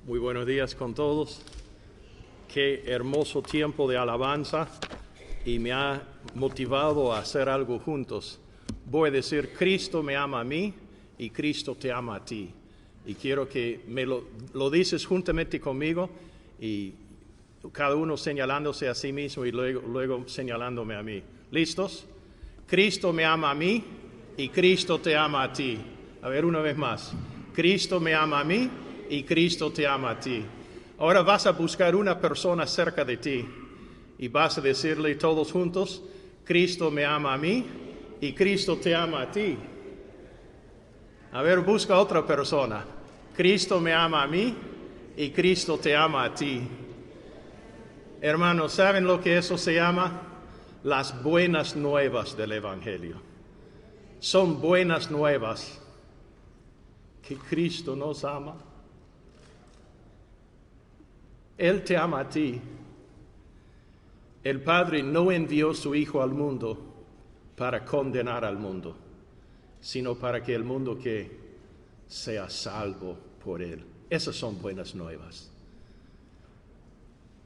Muy buenos días con todos. Qué hermoso tiempo de alabanza y me ha motivado a hacer algo juntos. Voy a decir, Cristo me ama a mí y Cristo te ama a ti. Y quiero que me lo dices juntamente conmigo y cada uno señalándose a sí mismo y luego señalándome a mí. ¿Listos? Cristo me ama a mí y Cristo te ama a ti. A ver, una vez más. Cristo me ama a mí y Cristo te ama a ti. Ahora vas a buscar una persona cerca de ti y vas a decirle todos juntos, Cristo me ama a mí y Cristo te ama a ti. A ver, busca otra persona. Cristo me ama a mí y Cristo te ama a ti. Hermanos, ¿saben lo que eso se llama? Las buenas nuevas del Evangelio. Son buenas nuevas que Cristo nos ama. Él te ama a ti. El Padre no envió su Hijo al mundo para condenar al mundo, sino para que el mundo que sea salvo por Él. Esas son buenas nuevas.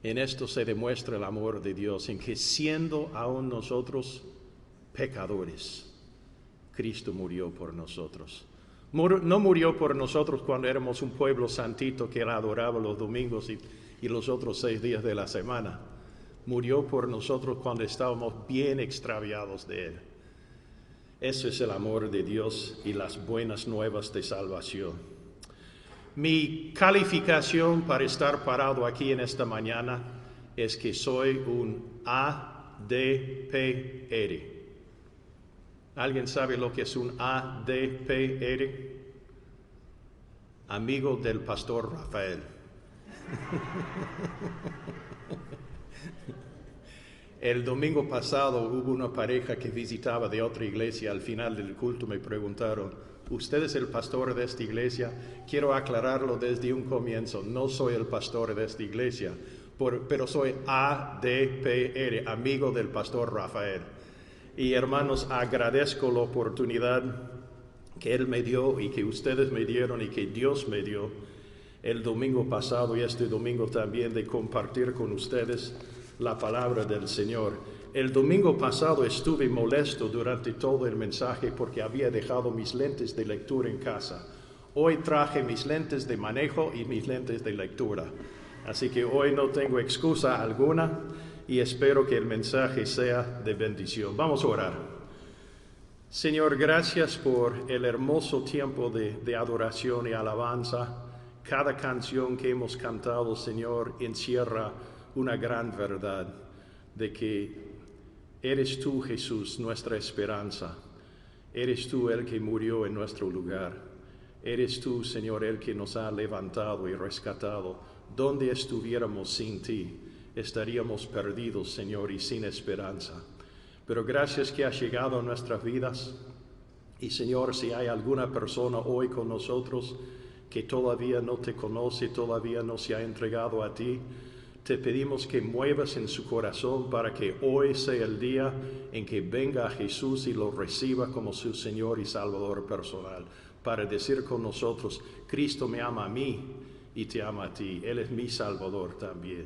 En esto se demuestra el amor de Dios, en que siendo aún nosotros pecadores, Cristo murió por nosotros. No murió por nosotros cuando éramos un pueblo santito que Él adoraba los domingos y los otros 6 días de la semana. Murió por nosotros cuando estábamos bien extraviados de Él. Ese es el amor de Dios y las buenas nuevas de salvación. Mi calificación para estar parado aquí en esta mañana es que soy un ADPR. ¿Alguien sabe lo que es un ADPR? Amigo del pastor Rafael. El domingo pasado hubo una pareja que visitaba de otra iglesia. Al final del culto me preguntaron, ¿usted es el pastor de esta iglesia? Quiero aclararlo desde un comienzo, no soy el pastor de esta iglesia, pero soy ADPR, amigo del pastor Rafael. Y hermanos, agradezco la oportunidad que Él me dio y que ustedes me dieron y que Dios me dio el domingo pasado y este domingo también de compartir con ustedes la palabra del Señor. El domingo pasado estuve molesto durante todo el mensaje porque había dejado mis lentes de lectura en casa. Hoy traje mis lentes de manejo y mis lentes de lectura. Así que hoy no tengo excusa alguna y espero que el mensaje sea de bendición. Vamos a orar. Señor, gracias por el hermoso tiempo de adoración y alabanza. Cada canción que hemos cantado, Señor, encierra una gran verdad de que eres tú, Jesús, nuestra esperanza. Eres tú el que murió en nuestro lugar. Eres tú, Señor, el que nos ha levantado y rescatado. Donde estuviéramos sin ti, estaríamos perdidos, Señor, y sin esperanza. Pero gracias que has llegado a nuestras vidas. Y, Señor, si hay alguna persona hoy con nosotros que todavía no te conoce, todavía no se ha entregado a ti, te pedimos que muevas en su corazón para que hoy sea el día en que venga a Jesús y lo reciba como su Señor y Salvador personal, para decir con nosotros, Cristo me ama a mí y te ama a ti, Él es mi Salvador también.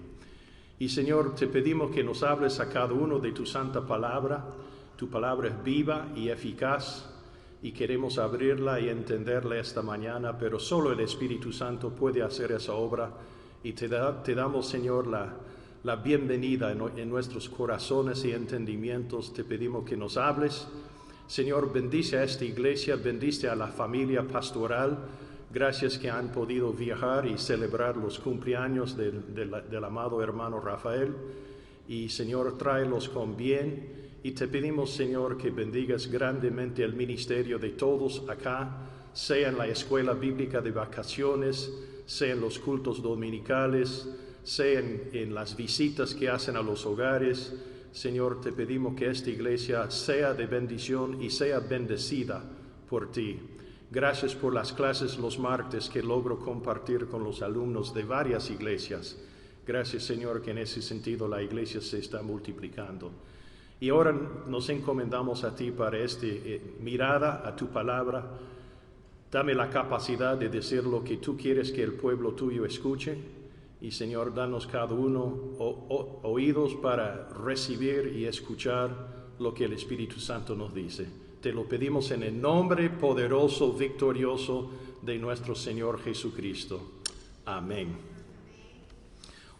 Y Señor, te pedimos que nos hables a cada uno de tu santa palabra. Tu palabra es viva y eficaz y queremos abrirla y entenderla esta mañana, pero solo el Espíritu Santo puede hacer esa obra. Y te damos, Señor, la bienvenida en nuestros corazones y entendimientos. Te pedimos que nos hables. Señor, bendice a esta iglesia, bendice a la familia pastoral. Gracias que han podido viajar y celebrar los cumpleaños del amado hermano Rafael. Y, Señor, tráelos con bien. Y te pedimos, Señor, que bendigas grandemente el ministerio de todos acá, sea en la escuela bíblica de vacaciones, sea en los cultos dominicales, sea en las visitas que hacen a los hogares. Señor, te pedimos que esta iglesia sea de bendición y sea bendecida por ti. Gracias por las clases los martes que logro compartir con los alumnos de varias iglesias. Gracias, Señor, que en ese sentido la iglesia se está multiplicando. Y ahora nos encomendamos a ti para esta mirada a tu palabra. Dame la capacidad de decir lo que tú quieres que el pueblo tuyo escuche. Y Señor, danos cada uno oídos para recibir y escuchar lo que el Espíritu Santo nos dice. Te lo pedimos en el nombre poderoso, victorioso de nuestro Señor Jesucristo. Amén.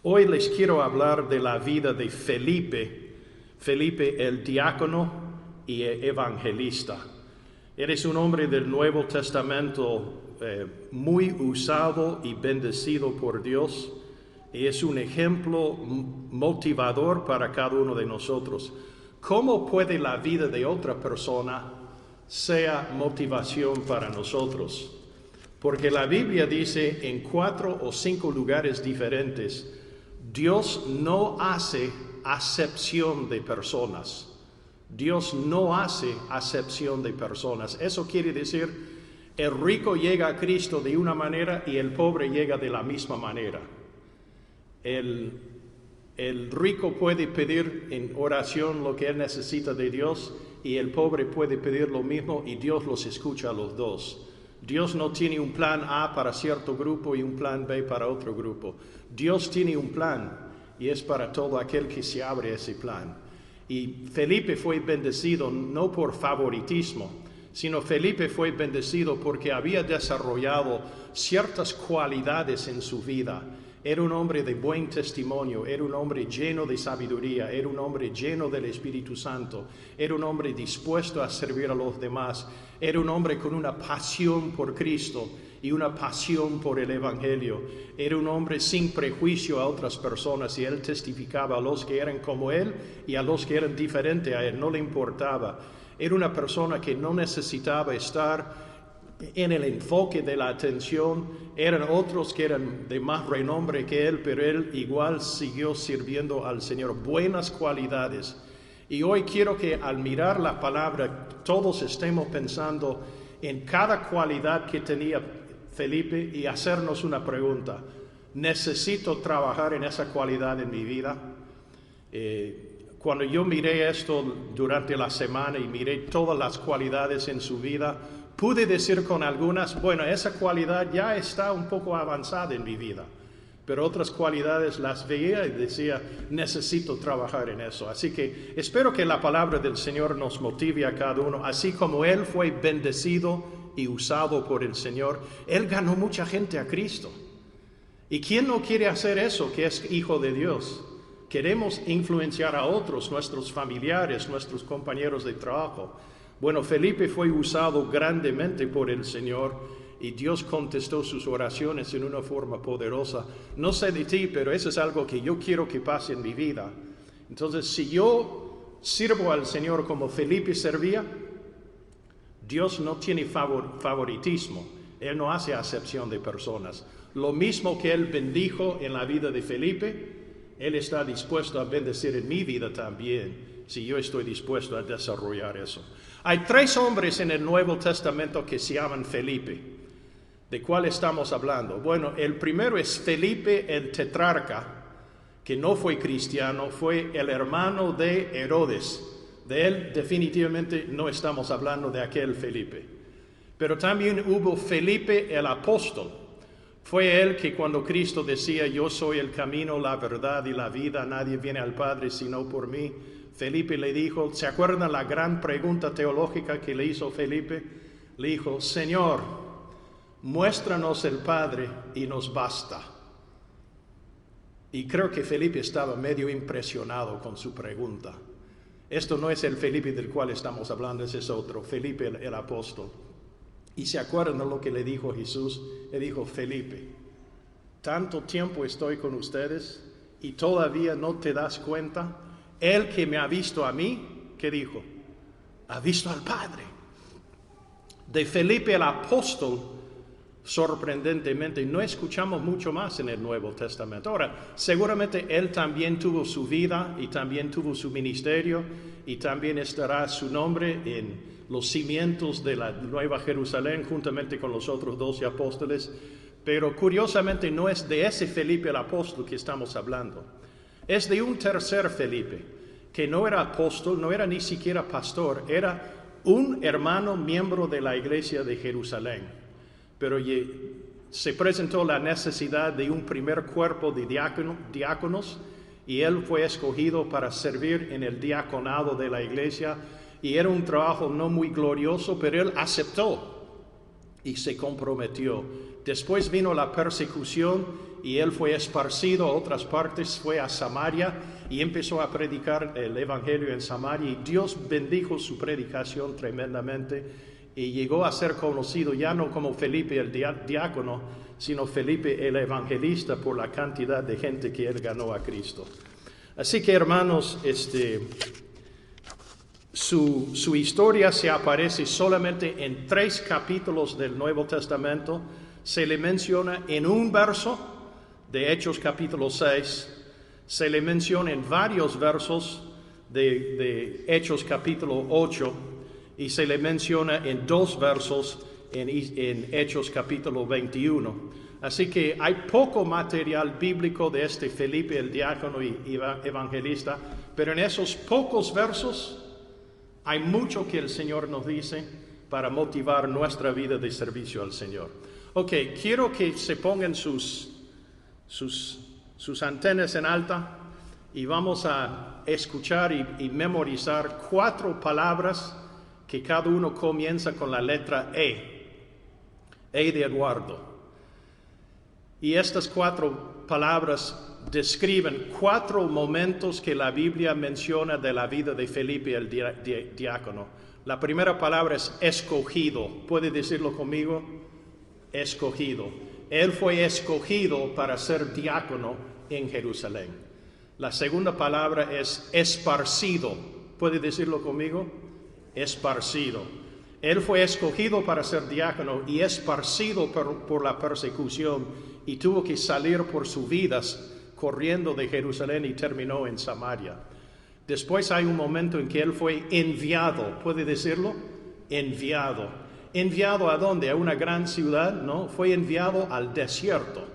Hoy les quiero hablar de la vida de Felipe el diácono y evangelista. Él es un hombre del Nuevo Testamento muy usado y bendecido por Dios. Y es un ejemplo motivador para cada uno de nosotros. ¿Cómo puede la vida de otra persona ser motivación para nosotros? Porque la Biblia dice en 4 o 5 lugares diferentes, Dios no hace acepción de personas. Dios no hace acepción de personas. Eso quiere decir, el rico llega a Cristo de una manera y el pobre llega de la misma manera. El rico puede pedir en oración lo que él necesita de Dios y el pobre puede pedir lo mismo y Dios los escucha a los dos. Dios no tiene un plan A para cierto grupo y un plan B para otro grupo. Dios tiene un plan y es para todo aquel que se abre a ese plan. Y Felipe fue bendecido no por favoritismo, sino Felipe fue bendecido porque había desarrollado ciertas cualidades en su vida. Era un hombre de buen testimonio, era un hombre lleno de sabiduría, era un hombre lleno del Espíritu Santo, era un hombre dispuesto a servir a los demás, era un hombre con una pasión por Cristo y una pasión por el Evangelio. Era un hombre sin prejuicio a otras personas y él testificaba a los que eran como él y a los que eran diferentes a él, no le importaba. Era una persona que no necesitaba estar en el enfoque de la atención. Eran otros que eran de más renombre que él, pero él igual siguió sirviendo al Señor. Buenas cualidades. Y hoy quiero que al mirar la palabra todos estemos pensando en cada cualidad que tenía Felipe y hacernos una pregunta. ¿Necesito trabajar en esa cualidad en mi vida? Cuando yo miré esto durante la semana y miré todas las cualidades en su vida, pude decir con algunas, bueno, esa cualidad ya está un poco avanzada en mi vida. Pero otras cualidades las veía y decía, necesito trabajar en eso. Así que espero que la palabra del Señor nos motive a cada uno. Así como Él fue bendecido y usado por el Señor, Él ganó mucha gente a Cristo. ¿Y quién no quiere hacer eso, que es hijo de Dios? Queremos influenciar a otros, nuestros familiares, nuestros compañeros de trabajo. Bueno, Felipe fue usado grandemente por el Señor y Dios contestó sus oraciones en una forma poderosa. No sé de ti, pero eso es algo que yo quiero que pase en mi vida. Entonces, si yo sirvo al Señor como Felipe servía, Dios no tiene favoritismo. Él no hace acepción de personas. Lo mismo que Él bendijo en la vida de Felipe, Él está dispuesto a bendecir en mi vida también, si yo estoy dispuesto a desarrollar eso. Hay 3 hombres en el Nuevo Testamento que se llaman Felipe. ¿De cuál estamos hablando? Bueno, el primero es Felipe el tetrarca, que no fue cristiano, fue el hermano de Herodes. De él definitivamente no estamos hablando de aquel Felipe. Pero también hubo Felipe el apóstol. Fue él que cuando Cristo decía, yo soy el camino, la verdad y la vida, nadie viene al Padre sino por mí. Felipe le dijo, ¿se acuerdan la gran pregunta teológica que le hizo Felipe? Le dijo, Señor, muéstranos el Padre y nos basta. Y creo que Felipe estaba medio impresionado con su pregunta. Esto no es el Felipe del cual estamos hablando, ese es otro, Felipe el apóstol. Y se acuerdan de lo que le dijo Jesús. Le dijo, Felipe, tanto tiempo estoy con ustedes y todavía no te das cuenta. El que me ha visto a mí, ¿qué dijo? Ha visto al Padre. De Felipe el apóstol, sorprendentemente, no escuchamos mucho más en el Nuevo Testamento. Ahora, seguramente él también tuvo su vida y también tuvo su ministerio y también estará su nombre en los cimientos de la Nueva Jerusalén juntamente con los otros 12 apóstoles. Pero curiosamente no es de ese Felipe el apóstol que estamos hablando. Es de un tercer Felipe, que no era apóstol, no era ni siquiera pastor, era un hermano miembro de la iglesia de Jerusalén. pero se presentó la necesidad de un primer cuerpo de diáconos y él fue escogido para servir en el diaconado de la iglesia, y era un trabajo no muy glorioso, pero él aceptó y se comprometió. Después vino la persecución y él fue esparcido a otras partes, fue a Samaria y empezó a predicar el evangelio en Samaria, y Dios bendijo su predicación tremendamente, y llegó a ser conocido ya no como Felipe el diácono, sino Felipe el evangelista, por la cantidad de gente que él ganó a Cristo. Así que, hermanos, su historia se aparece solamente en 3 capítulos del Nuevo Testamento. Se le menciona en un verso de Hechos capítulo 6, se le menciona en varios versos de Hechos capítulo 8, y se le menciona en 2 versos en Hechos capítulo 21. Así que hay poco material bíblico de este Felipe el diácono y evangelista, pero en esos pocos versos hay mucho que el Señor nos dice para motivar nuestra vida de servicio al Señor. Ok, quiero que se pongan sus antenas en alta y vamos a escuchar y memorizar 4 palabras que cada uno comienza con la letra E de Eduardo. Y estas 4 palabras describen 4 momentos que la Biblia menciona de la vida de Felipe el diácono. La primera palabra es escogido. ¿Puede decirlo conmigo? Escogido. Él fue escogido para ser diácono en Jerusalén. La segunda palabra es esparcido. ¿Puede decirlo conmigo? Esparcido. Él fue escogido para ser diácono y esparcido por la persecución, y tuvo que salir por sus vidas corriendo de Jerusalén y terminó en Samaria. Después hay un momento en que él fue enviado. ¿Puede decirlo? Enviado. ¿Enviado a dónde? ¿A una gran ciudad? No, fue enviado al desierto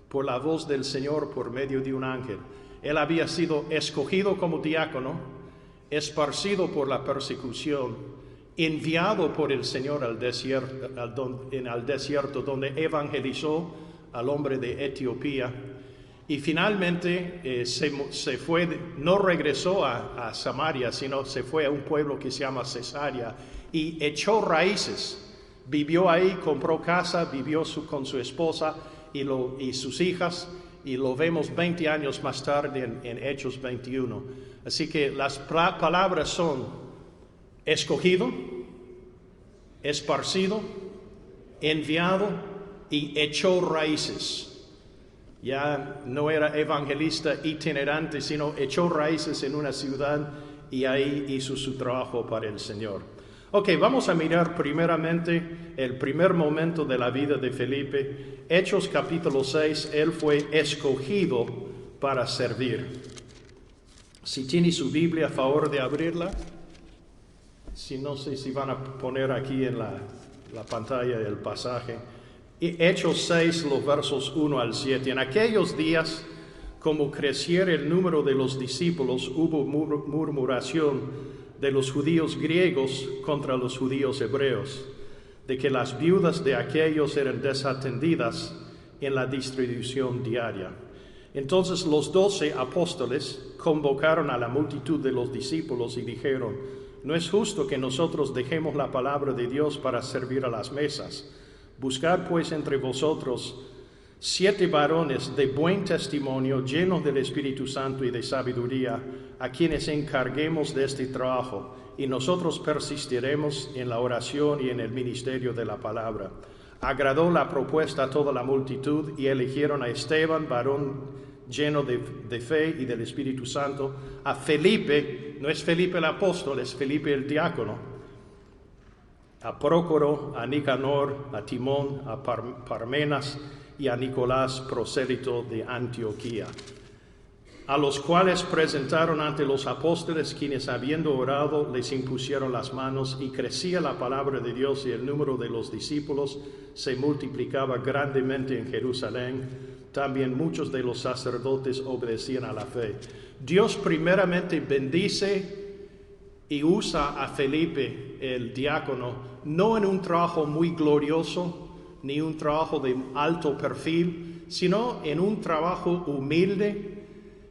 por la voz del Señor por medio de un ángel. Él había sido escogido como diácono, esparcido por la persecución, enviado por el Señor al desierto donde evangelizó al hombre de Etiopía, y finalmente se fue, no regresó a Samaria, sino se fue a un pueblo que se llama Cesarea y echó raíces. Vivió ahí, compró casa, vivió con su esposa y sus hijas, y lo vemos 20 años más tarde en Hechos 21. Así que las palabras son escogido, esparcido, enviado y echó raíces. Ya no era evangelista itinerante, sino echó raíces en una ciudad y ahí hizo su trabajo para el Señor. Ok, vamos a mirar primeramente el primer momento de la vida de Felipe. Hechos capítulo 6, él fue escogido para servir. Si tiene su Biblia, a favor de abrirla. Si no sé si van a poner aquí en la pantalla el pasaje. Hechos 6, los versos 1 al 7. En aquellos días, como creciera el número de los discípulos, hubo murmuración de los judíos griegos contra los judíos hebreos, de que las viudas de aquellos eran desatendidas en la distribución diaria. Entonces los 12 apóstoles convocaron a la multitud de los discípulos y dijeron: no es justo que nosotros dejemos la palabra de Dios para servir a las mesas. Buscad pues entre vosotros 7 varones de buen testimonio, llenos del Espíritu Santo y de sabiduría, a quienes encarguemos de este trabajo, y nosotros persistiremos en la oración y en el ministerio de la palabra. Agradó la propuesta a toda la multitud, y eligieron a Esteban, varón lleno de fe y del Espíritu Santo, a Felipe, no es Felipe el apóstol, es Felipe el diácono, a Prócoro, a Nicanor, a Timón, a Parmenas y a Nicolás, prosélito de Antioquía, a los cuales presentaron ante los apóstoles, quienes habiendo orado les impusieron las manos, y crecía la palabra de Dios, y el número de los discípulos se multiplicaba grandemente en Jerusalén. También muchos de los sacerdotes obedecían a la fe. Dios primeramente bendice y usa a Felipe el diácono, no en un trabajo muy glorioso, ni un trabajo de alto perfil, sino en un trabajo humilde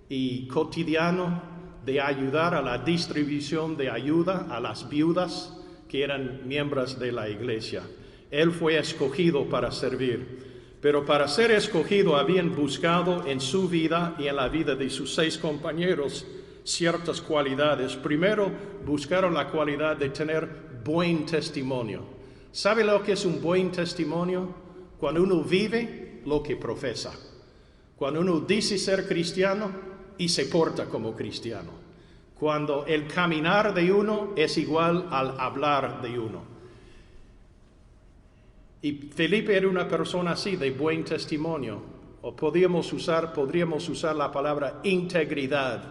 y cotidiano de ayudar a la distribución de ayuda a las viudas que eran miembros de la iglesia. Él fue escogido para servir. Pero para ser escogido habían buscado en su vida y en la vida de sus 6 compañeros ciertas cualidades. Primero, buscaron la cualidad de tener buen testimonio. ¿Sabe lo que es un buen testimonio? Cuando uno vive lo que profesa. Cuando uno dice ser cristiano y se porta como cristiano. Cuando el caminar de uno es igual al hablar de uno. Y Felipe era una persona así, de buen testimonio. O podríamos usar la palabra integridad.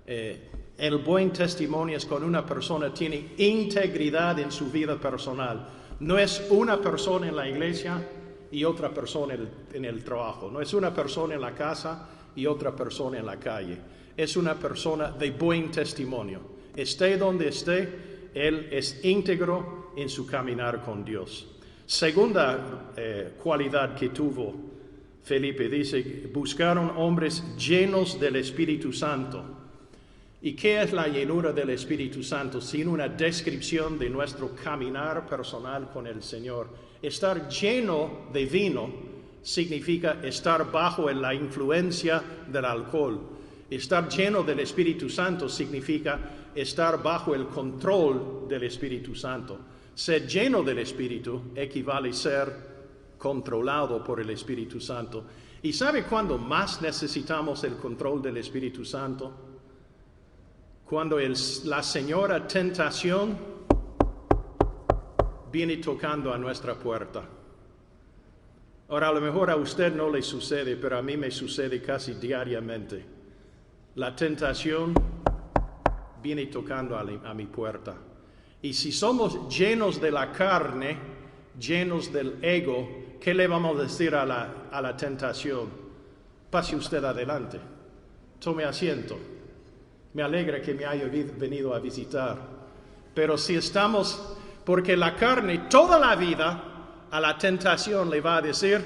El buen testimonio es cuando una persona tiene integridad en su vida personal. No es una persona en la iglesia y otra persona en el trabajo. No es una persona en la casa y otra persona en la calle. Es una persona de buen testimonio. Esté donde esté, él es íntegro en su caminar con Dios. Segunda cualidad que tuvo Felipe, dice, buscaron hombres llenos del Espíritu Santo. ¿Y qué es la llenura del Espíritu Santo? Sin una descripción de nuestro caminar personal con el Señor. Estar lleno de vino significa estar bajo la influencia del alcohol. Estar lleno del Espíritu Santo significa estar bajo el control del Espíritu Santo. Ser lleno del Espíritu equivale a ser controlado por el Espíritu Santo. ¿Y sabe cuándo más necesitamos el control del Espíritu Santo? Cuando la señora tentación viene tocando a nuestra puerta. Ahora, a lo mejor a usted no le sucede, pero a mí me sucede casi diariamente. La tentación viene tocando a mi puerta. Y si somos llenos de la carne, llenos del ego, ¿qué le vamos a decir a la tentación? Pase usted adelante, tome asiento. Me alegra que me haya venido a visitar. Pero si estamos, porque la carne toda la vida a la tentación le va a decir,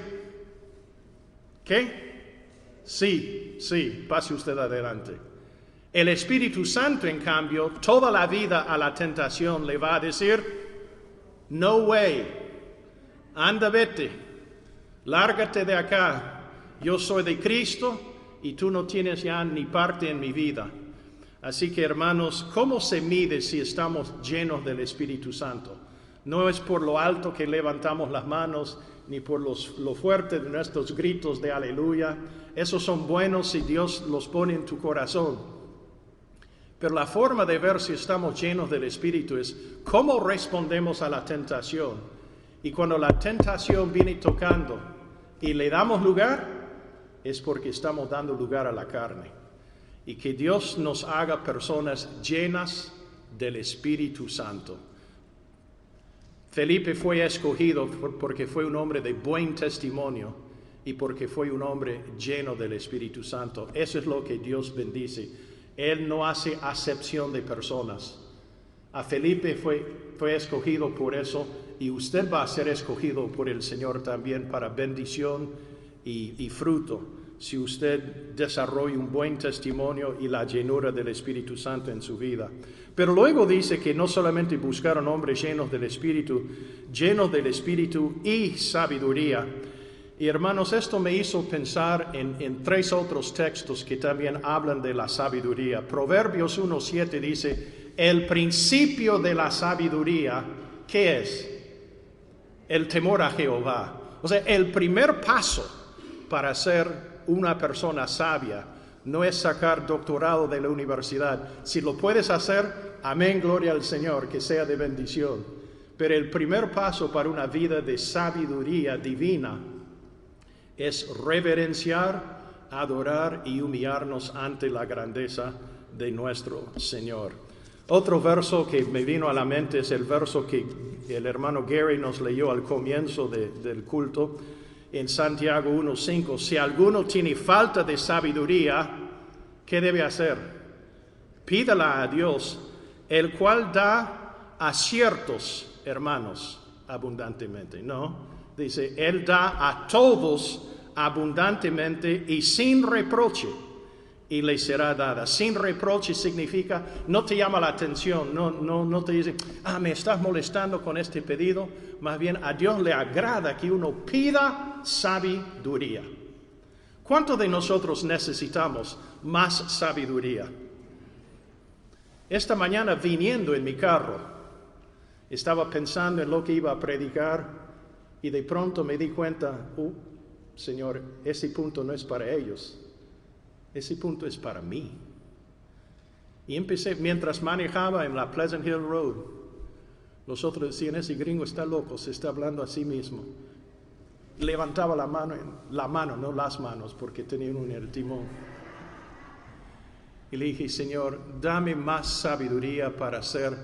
¿qué? Sí, pase usted adelante. El Espíritu Santo, en cambio, toda la vida a la tentación le va a decir, no way, anda vete, lárgate de acá, yo soy de Cristo y tú no tienes ya ni parte en mi vida. Así que, hermanos, ¿cómo se mide si estamos llenos del Espíritu Santo? No es por lo alto que levantamos las manos, ni por lo fuerte de nuestros gritos de aleluya. Esos son buenos si Dios los pone en tu corazón. Pero la forma de ver si estamos llenos del Espíritu es cómo respondemos a la tentación. Y cuando la tentación viene tocando y le damos lugar, es porque estamos dando lugar a la carne. Y que Dios nos haga personas llenas del Espíritu Santo. Felipe fue escogido porque fue un hombre de buen testimonio y porque fue un hombre lleno del Espíritu Santo. Eso es lo que Dios bendice. Él no hace acepción de personas. A Felipe fue escogido por eso y usted va a ser escogido por el Señor también para bendición y fruto si usted desarrolla un buen testimonio y la llenura del Espíritu Santo en su vida. Pero luego dice que no solamente buscaron hombres llenos del Espíritu y sabiduría. Y hermanos, esto me hizo pensar en 3 otros textos que también hablan de la sabiduría. Proverbios 1:7 dice, el principio de la sabiduría, ¿qué es? El temor a Jehová. O sea, el primer paso para ser una persona sabia no es sacar doctorado de la universidad. Si lo puedes hacer, amén, gloria al Señor, que sea de bendición. Pero el primer paso para una vida de sabiduría divina es reverenciar, adorar y humillarnos ante la grandeza de nuestro Señor. Otro verso que me vino a la mente es el verso que el hermano Gary nos leyó al comienzo del culto en Santiago 1:5. Si alguno tiene falta de sabiduría, ¿qué debe hacer? Pídala a Dios, el cual da a ciertos hermanos abundantemente, ¿no? Dice, Él da a todos abundantemente y sin reproche, y le será dada. Sin reproche significa, no te llama la atención, no te dice, me estás molestando con este pedido. Más bien, a Dios le agrada que uno pida sabiduría. ¿Cuántos de nosotros necesitamos más sabiduría? Esta mañana, viniendo en mi carro, estaba pensando en lo que iba a predicar y de pronto me di cuenta, Señor, ese punto no es para ellos, ese punto es para mí. Y empecé, mientras manejaba en la Pleasant Hill Road, los otros decían, ese gringo está loco, se está hablando a sí mismo. Levantaba la mano, no las manos, porque tenía uno en el timón. Y le dije, Señor, dame más sabiduría para ser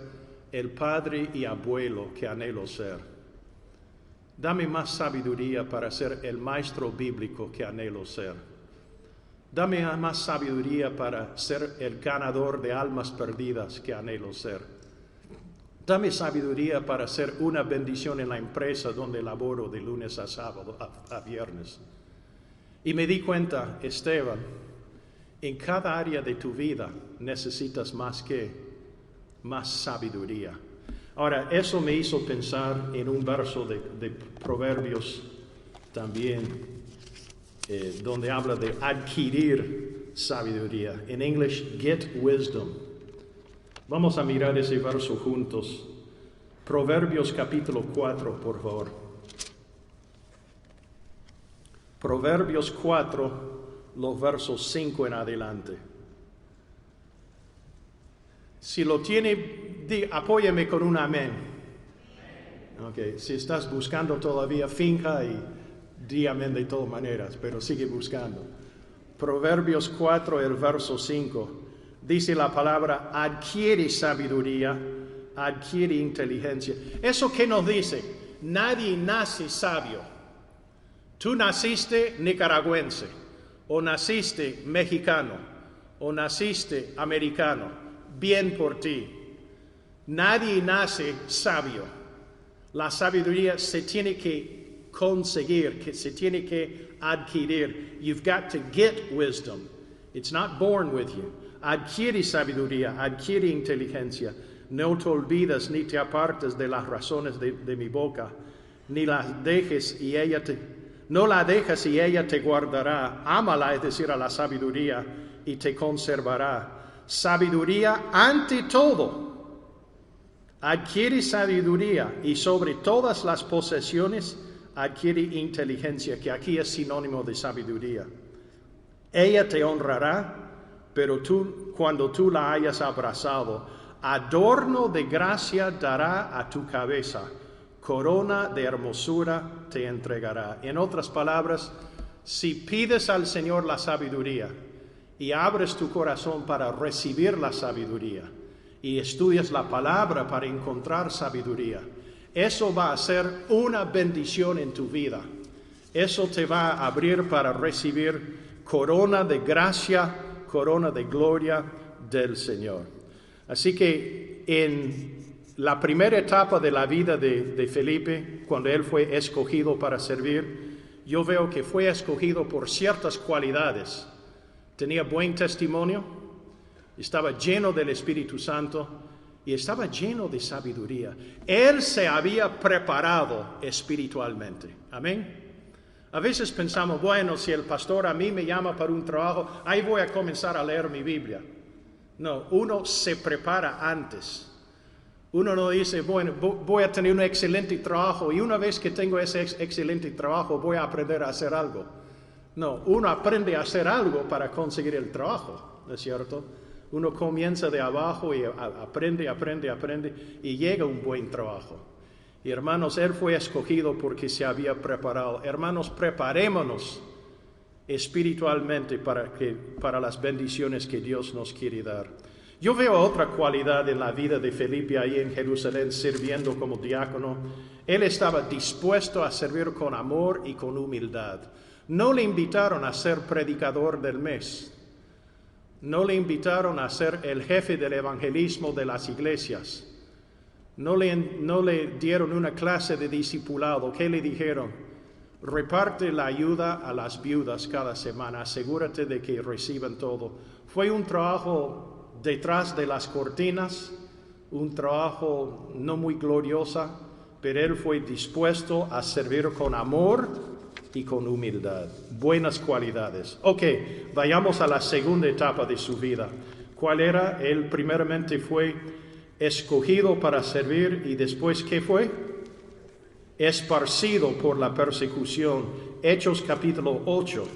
el padre y abuelo que anhelo ser. Dame más sabiduría para ser el maestro bíblico que anhelo ser. Dame más sabiduría para ser el ganador de almas perdidas que anhelo ser. Dame sabiduría para ser una bendición en la empresa donde laboro de lunes a sábado, a viernes. Y me di cuenta, Esteban, en cada área de tu vida necesitas más sabiduría. Ahora, eso me hizo pensar en un verso de Proverbios también, donde habla de adquirir sabiduría. En inglés, get wisdom. Vamos a mirar ese verso juntos. Proverbios capítulo 4, por favor. Proverbios 4, los versos 5 en adelante. Si lo tiene, apóyame con un amén. Okay. Si estás buscando todavía, finja y di amén de todas maneras, pero sigue buscando. Proverbios 4, el verso 5. Dice la palabra, adquiere sabiduría, adquiere inteligencia. ¿Eso qué nos dice? Nadie nace sabio. Tú naciste nicaragüense, o naciste mexicano, o naciste americano. Bien por ti. Nadie nace sabio. La sabiduría se tiene que conseguir, que se tiene que adquirir. You've got to get wisdom. It's not born with you. Adquiere sabiduría, adquiere inteligencia. No te olvides ni te apartes de las razones de mi boca, ni las dejes y no la dejes y ella te guardará. Ámala, es decir, a la sabiduría, y te conservará. Sabiduría ante todo. Adquiere sabiduría, y sobre todas las posesiones adquiere inteligencia, que aquí es sinónimo de sabiduría. Ella te honrará, pero cuando tú la hayas abrazado, adorno de gracia dará a tu cabeza, corona de hermosura te entregará. En otras palabras, si pides al Señor la sabiduría y abres tu corazón para recibir la sabiduría y estudias la palabra para encontrar sabiduría, eso va a ser una bendición en tu vida. Eso te va a abrir para recibir corona de gracia, corona de gloria del Señor. Así que en la primera etapa de la vida de Felipe, cuando él fue escogido para servir, yo veo que fue escogido por ciertas cualidades. Tenía buen testimonio, estaba lleno del Espíritu Santo y estaba lleno de sabiduría. Él se había preparado espiritualmente. Amén. A veces pensamos, bueno, si el pastor a mí me llama para un trabajo, ahí voy a comenzar a leer mi Biblia. No, uno se prepara antes. Uno no dice, bueno, voy a tener un excelente trabajo y una vez que tengo ese excelente trabajo voy a aprender a hacer algo. No, uno aprende a hacer algo para conseguir el trabajo, ¿no es cierto? Uno comienza de abajo y aprende y llega a un buen trabajo. Y hermanos, él fue escogido porque se había preparado. Hermanos, preparémonos espiritualmente para las bendiciones que Dios nos quiere dar. Yo veo otra cualidad en la vida de Felipe ahí en Jerusalén, sirviendo como diácono. Él estaba dispuesto a servir con amor y con humildad. No le invitaron a ser predicador del mes. No le invitaron a ser el jefe del evangelismo de las iglesias. No le dieron una clase de discipulado. ¿Qué le dijeron? reparte la ayuda a las viudas cada semana, asegúrate de que reciban todo. Fue un trabajo detrás de las cortinas, un trabajo no muy glorioso, pero él fue dispuesto a servir con amor y con humildad, buenas cualidades. Ok, vayamos a la segunda etapa de su vida. ¿Cuál era? Él primeramente fue escogido para servir y después, ¿qué fue? Esparcido por la persecución. Hechos capítulo 8.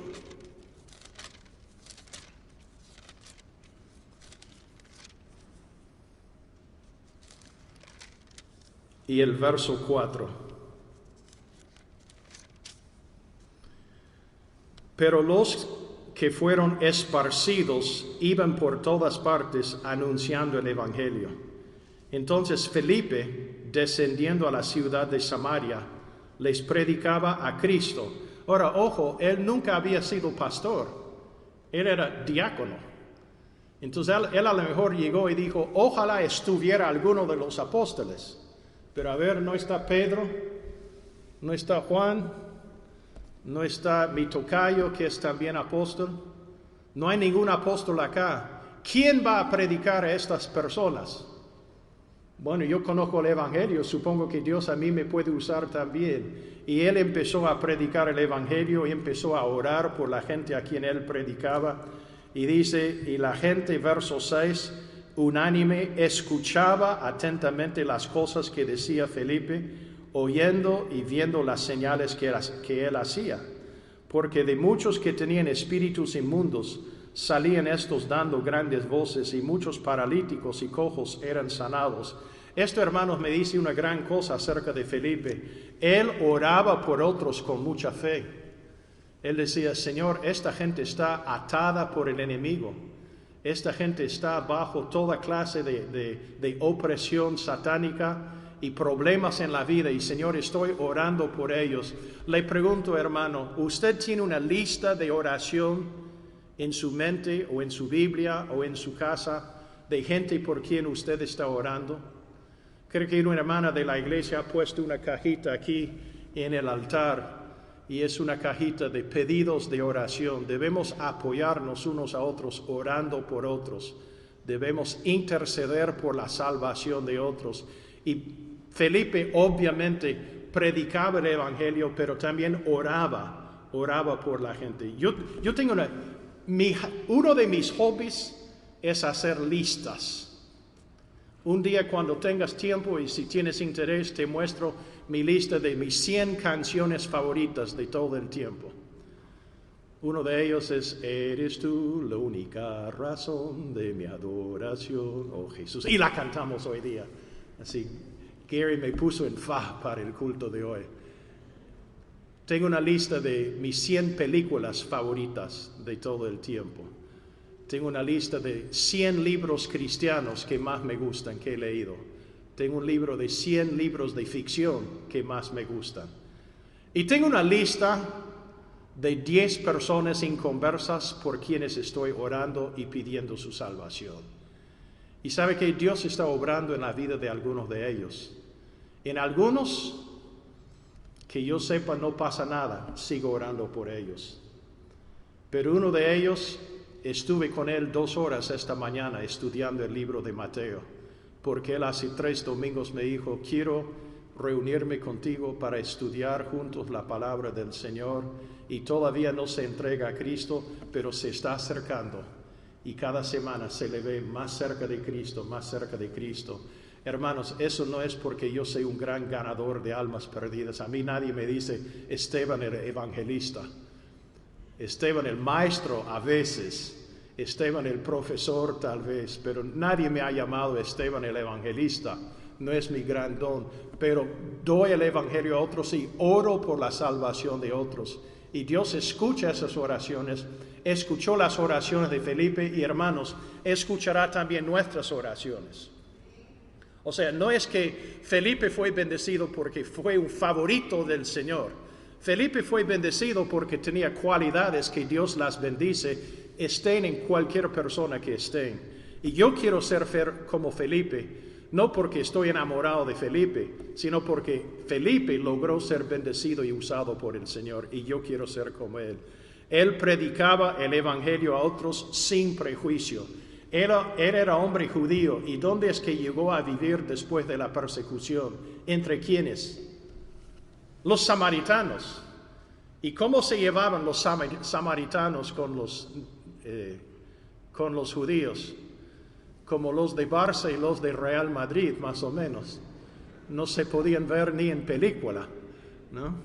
Y el verso 4. Pero los que fueron esparcidos iban por todas partes anunciando el evangelio. Entonces Felipe, descendiendo a la ciudad de Samaria, les predicaba a Cristo. Ahora, ojo, él nunca había sido pastor, él era diácono. Entonces él a lo mejor llegó y dijo, ojalá estuviera alguno de los apóstoles. Pero a ver, no está Pedro, no está Juan, no está mi tocayo, que es también apóstol. No hay ningún apóstol acá. ¿Quién va a predicar a estas personas? Bueno, yo conozco el evangelio, supongo que Dios a mí me puede usar también. Y él empezó a predicar el evangelio y empezó a orar por la gente a quien él predicaba. Y dice, y la gente, verso 6, unánime, escuchaba atentamente las cosas que decía Felipe, oyendo y viendo las señales que él hacía. Porque de muchos que tenían espíritus inmundos, salían estos dando grandes voces, y muchos paralíticos y cojos eran sanados. Esto, hermanos, me dice una gran cosa acerca de Felipe. Él oraba por otros con mucha fe. Él decía, Señor, esta gente está atada por el enemigo. Esta gente está bajo toda clase de opresión satánica y problemas en la vida. Y Señor, estoy orando por ellos. Le pregunto, hermano, ¿usted tiene una lista de oración en su mente o en su Biblia o en su casa de gente por quien usted está orando? Creo que una hermana de la iglesia ha puesto una cajita aquí en el altar. Y es una cajita de pedidos de oración. Debemos apoyarnos unos a otros orando por otros. Debemos interceder por la salvación de otros. Y Felipe obviamente predicaba el evangelio, pero también oraba por la gente. Yo tengo uno de mis hobbies es hacer listas. Un día cuando tengas tiempo y si tienes interés te muestro mi lista de mis 100 canciones favoritas de todo el tiempo. Uno de ellos es Eres tú la única razón de mi adoración, oh Jesús. Y la cantamos hoy día. Así, Gary me puso en fa para el culto de hoy. Tengo una lista de mis 100 películas favoritas de todo el tiempo. Tengo una lista de 100 libros cristianos que más me gustan, que he leído. Tengo un libro de 100 libros de ficción que más me gustan. Y tengo una lista de 10 personas inconversas por quienes estoy orando y pidiendo su salvación. Y sabe que Dios está obrando en la vida de algunos de ellos. En algunos, que yo sepa, no pasa nada, sigo orando por ellos. Pero uno de ellos, estuve con él 2 horas esta mañana estudiando el libro de Mateo, porque él hace 3 domingos me dijo, quiero reunirme contigo para estudiar juntos la palabra del Señor, y todavía no se entrega a Cristo, pero se está acercando, y cada semana se le ve más cerca de Cristo, más cerca de Cristo. Hermanos, eso no es porque yo soy un gran ganador de almas perdidas. A mí nadie me dice, Esteban el evangelista. Esteban el maestro a veces, Esteban el profesor tal vez, pero nadie me ha llamado Esteban el evangelista. No es mi gran don, pero doy el evangelio a otros y oro por la salvación de otros. Y Dios escucha esas oraciones, escuchó las oraciones de Felipe y hermanos, escuchará también nuestras oraciones. O sea, no es que Felipe fue bendecido porque fue un favorito del Señor. Felipe fue bendecido porque tenía cualidades que Dios las bendice, estén en cualquier persona que estén. Y yo quiero ser como Felipe, no porque estoy enamorado de Felipe, sino porque Felipe logró ser bendecido y usado por el Señor, y yo quiero ser como él. Él predicaba el evangelio a otros sin prejuicio. Él era hombre judío. ¿Y dónde es que llegó a vivir después de la persecución? ¿Entre quiénes? Los samaritanos. ¿Y cómo se llevaban los samaritanos con los judíos? Como los de Barça y los de Real Madrid, más o menos. No se podían ver ni en película, ¿no?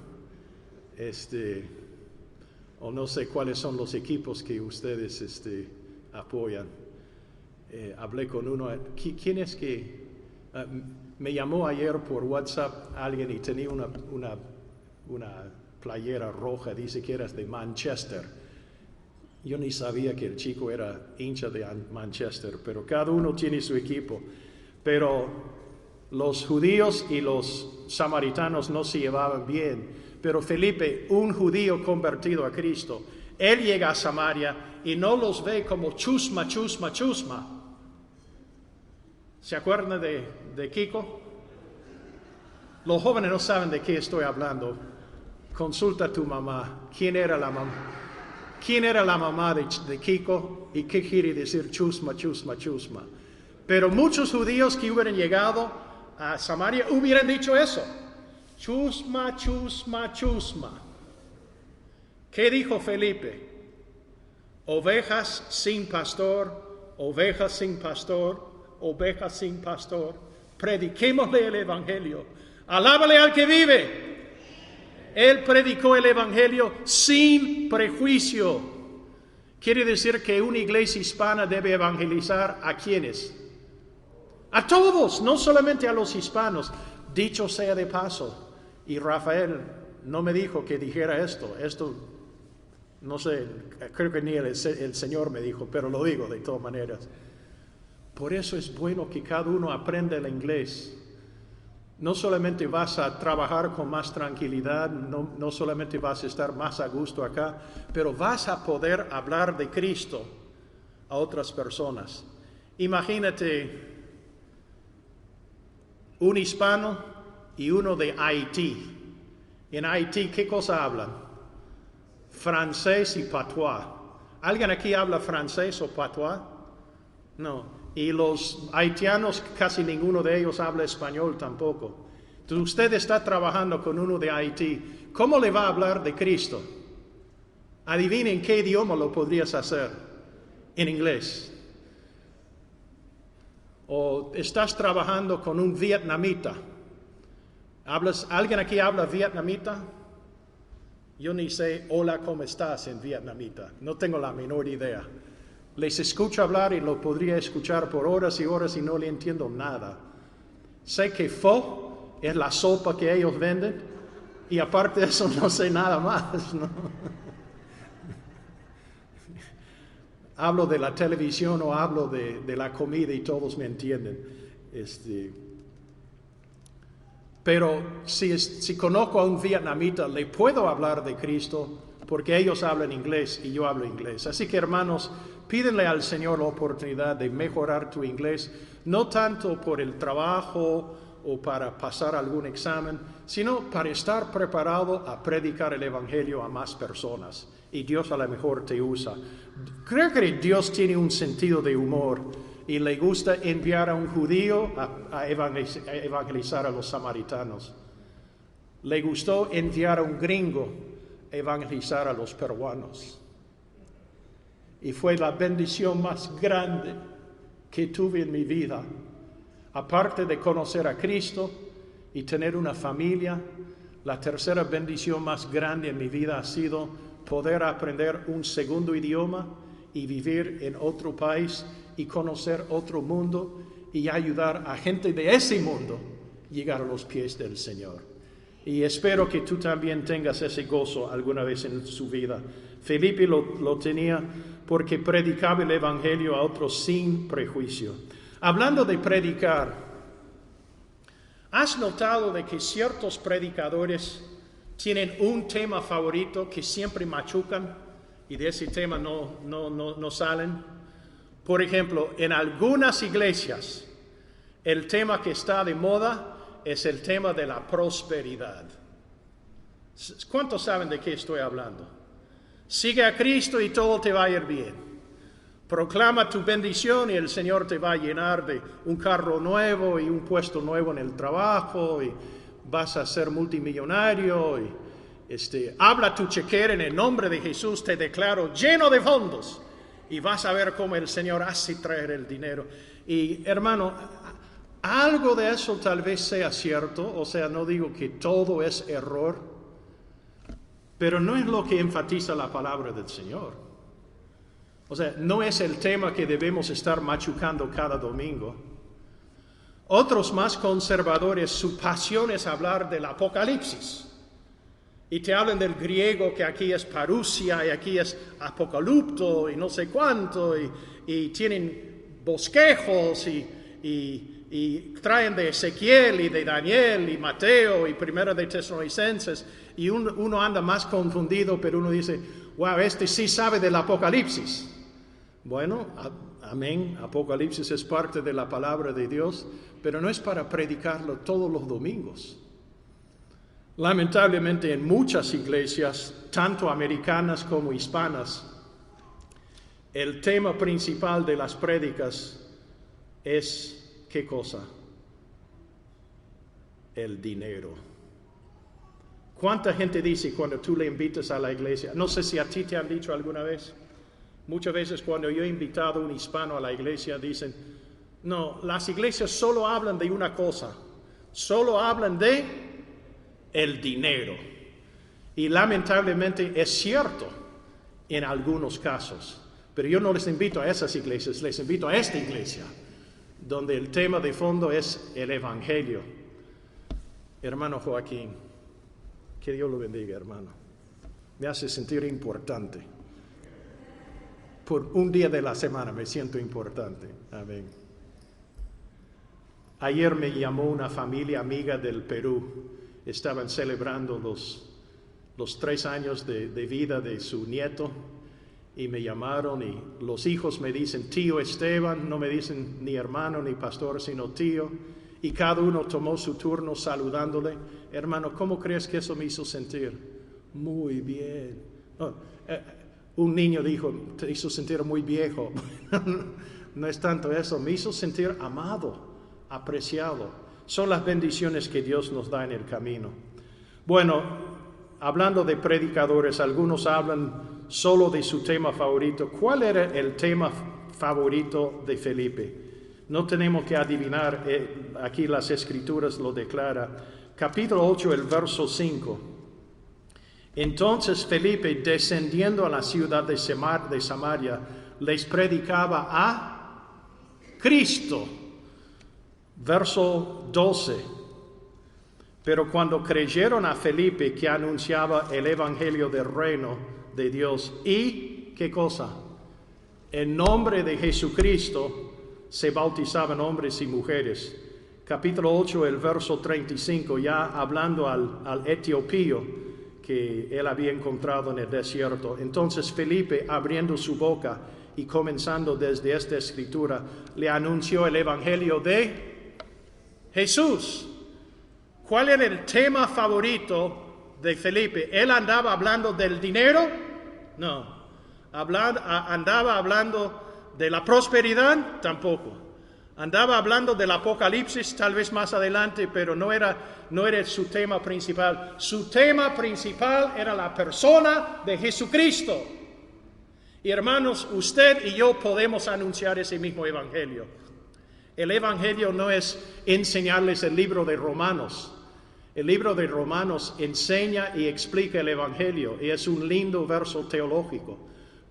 O no sé cuáles son los equipos que ustedes apoyan. Hablé con uno. ¿Quién es que me llamó ayer por WhatsApp alguien y tenía una playera roja? Dice que eras de Manchester. Yo ni sabía que el chico era hincha de Manchester, pero cada uno tiene su equipo. Pero los judíos y los samaritanos no se llevaban bien. Pero Felipe, un judío convertido a Cristo, él llega a Samaria y no los ve como chusma, chusma, chusma. ¿Se acuerdan de Kiko? Los jóvenes no saben de qué estoy hablando. Consulta a tu mamá. ¿Quién era la mamá? ¿Quién era la mamá de Kiko? ¿Y qué quiere decir chusma, chusma, chusma? Pero muchos judíos que hubieran llegado a Samaria hubieran dicho eso. Chusma, chusma, chusma. ¿Qué dijo Felipe? Ovejas sin pastor, ovejas sin pastor, ovejas sin pastor. Prediquémosle el evangelio. Alábale al que vive. Él predicó el evangelio sin prejuicio. Quiere decir que una iglesia hispana debe evangelizar ¿a quiénes? A todos, no solamente a los hispanos. Dicho sea de paso, y Rafael no me dijo que dijera esto, no sé, creo que ni el Señor me dijo, pero lo digo de todas maneras. Por eso es bueno que cada uno aprenda el inglés. No solamente vas a trabajar con más tranquilidad, no solamente vas a estar más a gusto acá, pero vas a poder hablar de Cristo a otras personas. Imagínate un hispano y uno de Haití. En Haití, ¿qué cosa hablan? Francés y patois. ¿Alguien aquí habla francés o patois? No. Y los haitianos, casi ninguno de ellos habla español tampoco. Entonces usted está trabajando con uno de Haití. ¿Cómo le va a hablar de Cristo? Adivinen qué idioma lo podrías hacer. En inglés. O estás trabajando con un vietnamita. ¿Alguien aquí habla vietnamita? Yo ni sé hola, ¿cómo estás? En vietnamita. No tengo la menor idea. Les escucho hablar y lo podría escuchar por horas y horas y no le entiendo nada. Sé que pho es la sopa que ellos venden y aparte de eso no sé nada más, ¿no? Hablo de la televisión o hablo de la comida y todos me entienden. Pero si conozco a un vietnamita, le puedo hablar de Cristo porque ellos hablan inglés y yo hablo inglés. Así que, hermanos, pídenle al Señor la oportunidad de mejorar tu inglés, no tanto por el trabajo o para pasar algún examen, sino para estar preparado a predicar el evangelio a más personas. Y Dios a lo mejor te usa. Creo que Dios tiene un sentido de humor y le gusta enviar a un judío a evangelizar a los samaritanos. Le gustó enviar a un gringo a evangelizar a los peruanos. Y fue la bendición más grande que tuve en mi vida. Aparte de conocer a Cristo y tener una familia, la tercera bendición más grande en mi vida ha sido poder aprender un segundo idioma y vivir en otro país y conocer otro mundo y ayudar a gente de ese mundo a llegar a los pies del Señor. Y espero que tú también tengas ese gozo alguna vez en su vida. Felipe lo tenía porque predicaba el evangelio a otros sin prejuicio. Hablando de predicar, ¿has notado de que ciertos predicadores tienen un tema favorito que siempre machucan y de ese tema no salen? Por ejemplo, en algunas iglesias el tema que está de moda es el tema de la prosperidad. ¿Cuántos saben de qué estoy hablando? Sigue a Cristo y todo te va a ir bien. Proclama tu bendición y el Señor te va a llenar de un carro nuevo y un puesto nuevo en el trabajo y vas a ser multimillonario. Habla tu chequera en el nombre de Jesús, te declaro lleno de fondos y vas a ver cómo el Señor hace traer el dinero. Y hermano, algo de eso tal vez sea cierto, o sea, no digo que todo es error, pero no es lo que enfatiza la palabra del Señor. O sea, no es el tema que debemos estar machucando cada domingo. Otros más conservadores, su pasión es hablar del Apocalipsis. Y te hablan del griego que aquí es parusia y aquí es apocalipto y no sé cuánto. Y tienen bosquejos y traen de Ezequiel y de Daniel y Mateo y Primera de Tesalonicenses. Y uno anda más confundido, pero uno dice, wow, este sí sabe del Apocalipsis. Bueno, amén, Apocalipsis es parte de la palabra de Dios, pero no es para predicarlo todos los domingos. Lamentablemente en muchas iglesias, tanto americanas como hispanas, el tema principal de las prédicas es, ¿qué cosa? El dinero. ¿Cuánta gente dice cuando tú le invitas a la iglesia? No sé si a ti te han dicho alguna vez. Muchas veces cuando yo he invitado a un hispano a la iglesia dicen, no, las iglesias solo hablan de una cosa, solo hablan de el dinero. Y lamentablemente es cierto en algunos casos, pero yo no les invito a esas iglesias, les invito a esta iglesia, donde el tema de fondo es el evangelio. Hermano Joaquín, que Dios lo bendiga, hermano. Me hace sentir importante. Por un día de la semana me siento importante. Amén. Ayer me llamó una familia amiga del Perú. Estaban celebrando los 3 años de vida de su nieto y me llamaron y los hijos me dicen tío Esteban, no me dicen ni hermano ni pastor, sino tío, y cada uno tomó su turno saludándole. Hermano, ¿cómo crees que eso me hizo sentir? Muy bien. Un niño dijo, te hizo sentir muy viejo. No es tanto eso, me hizo sentir amado, apreciado. Son las bendiciones que Dios nos da en el camino. Bueno, hablando de predicadores, algunos hablan solo de su tema favorito. ¿Cuál era el tema favorito de Felipe? No tenemos que adivinar, aquí las escrituras lo declaran. Capítulo 8, el verso 5. Entonces Felipe, descendiendo a la ciudad de Samaria, les predicaba a Cristo. Verso 12. Pero cuando creyeron a Felipe que anunciaba el evangelio del reino de Dios y, ¿qué cosa? En nombre de Jesucristo se bautizaban hombres y mujeres. Capítulo 8, el verso 35, ya hablando al etiopío que él había encontrado en el desierto. Entonces Felipe, abriendo su boca y comenzando desde esta escritura, le anunció el evangelio de Jesús. ¿Cuál era el tema favorito de Felipe? ¿Él andaba hablando del dinero? No. ¿Andaba hablando de la prosperidad? Tampoco. Andaba hablando del Apocalipsis, tal vez más adelante, pero no era su tema principal. Su tema principal era la persona de Jesucristo. Y hermanos, usted y yo podemos anunciar ese mismo evangelio. El evangelio no es enseñarles el libro de Romanos. El libro de Romanos enseña y explica el evangelio y es un lindo verso teológico.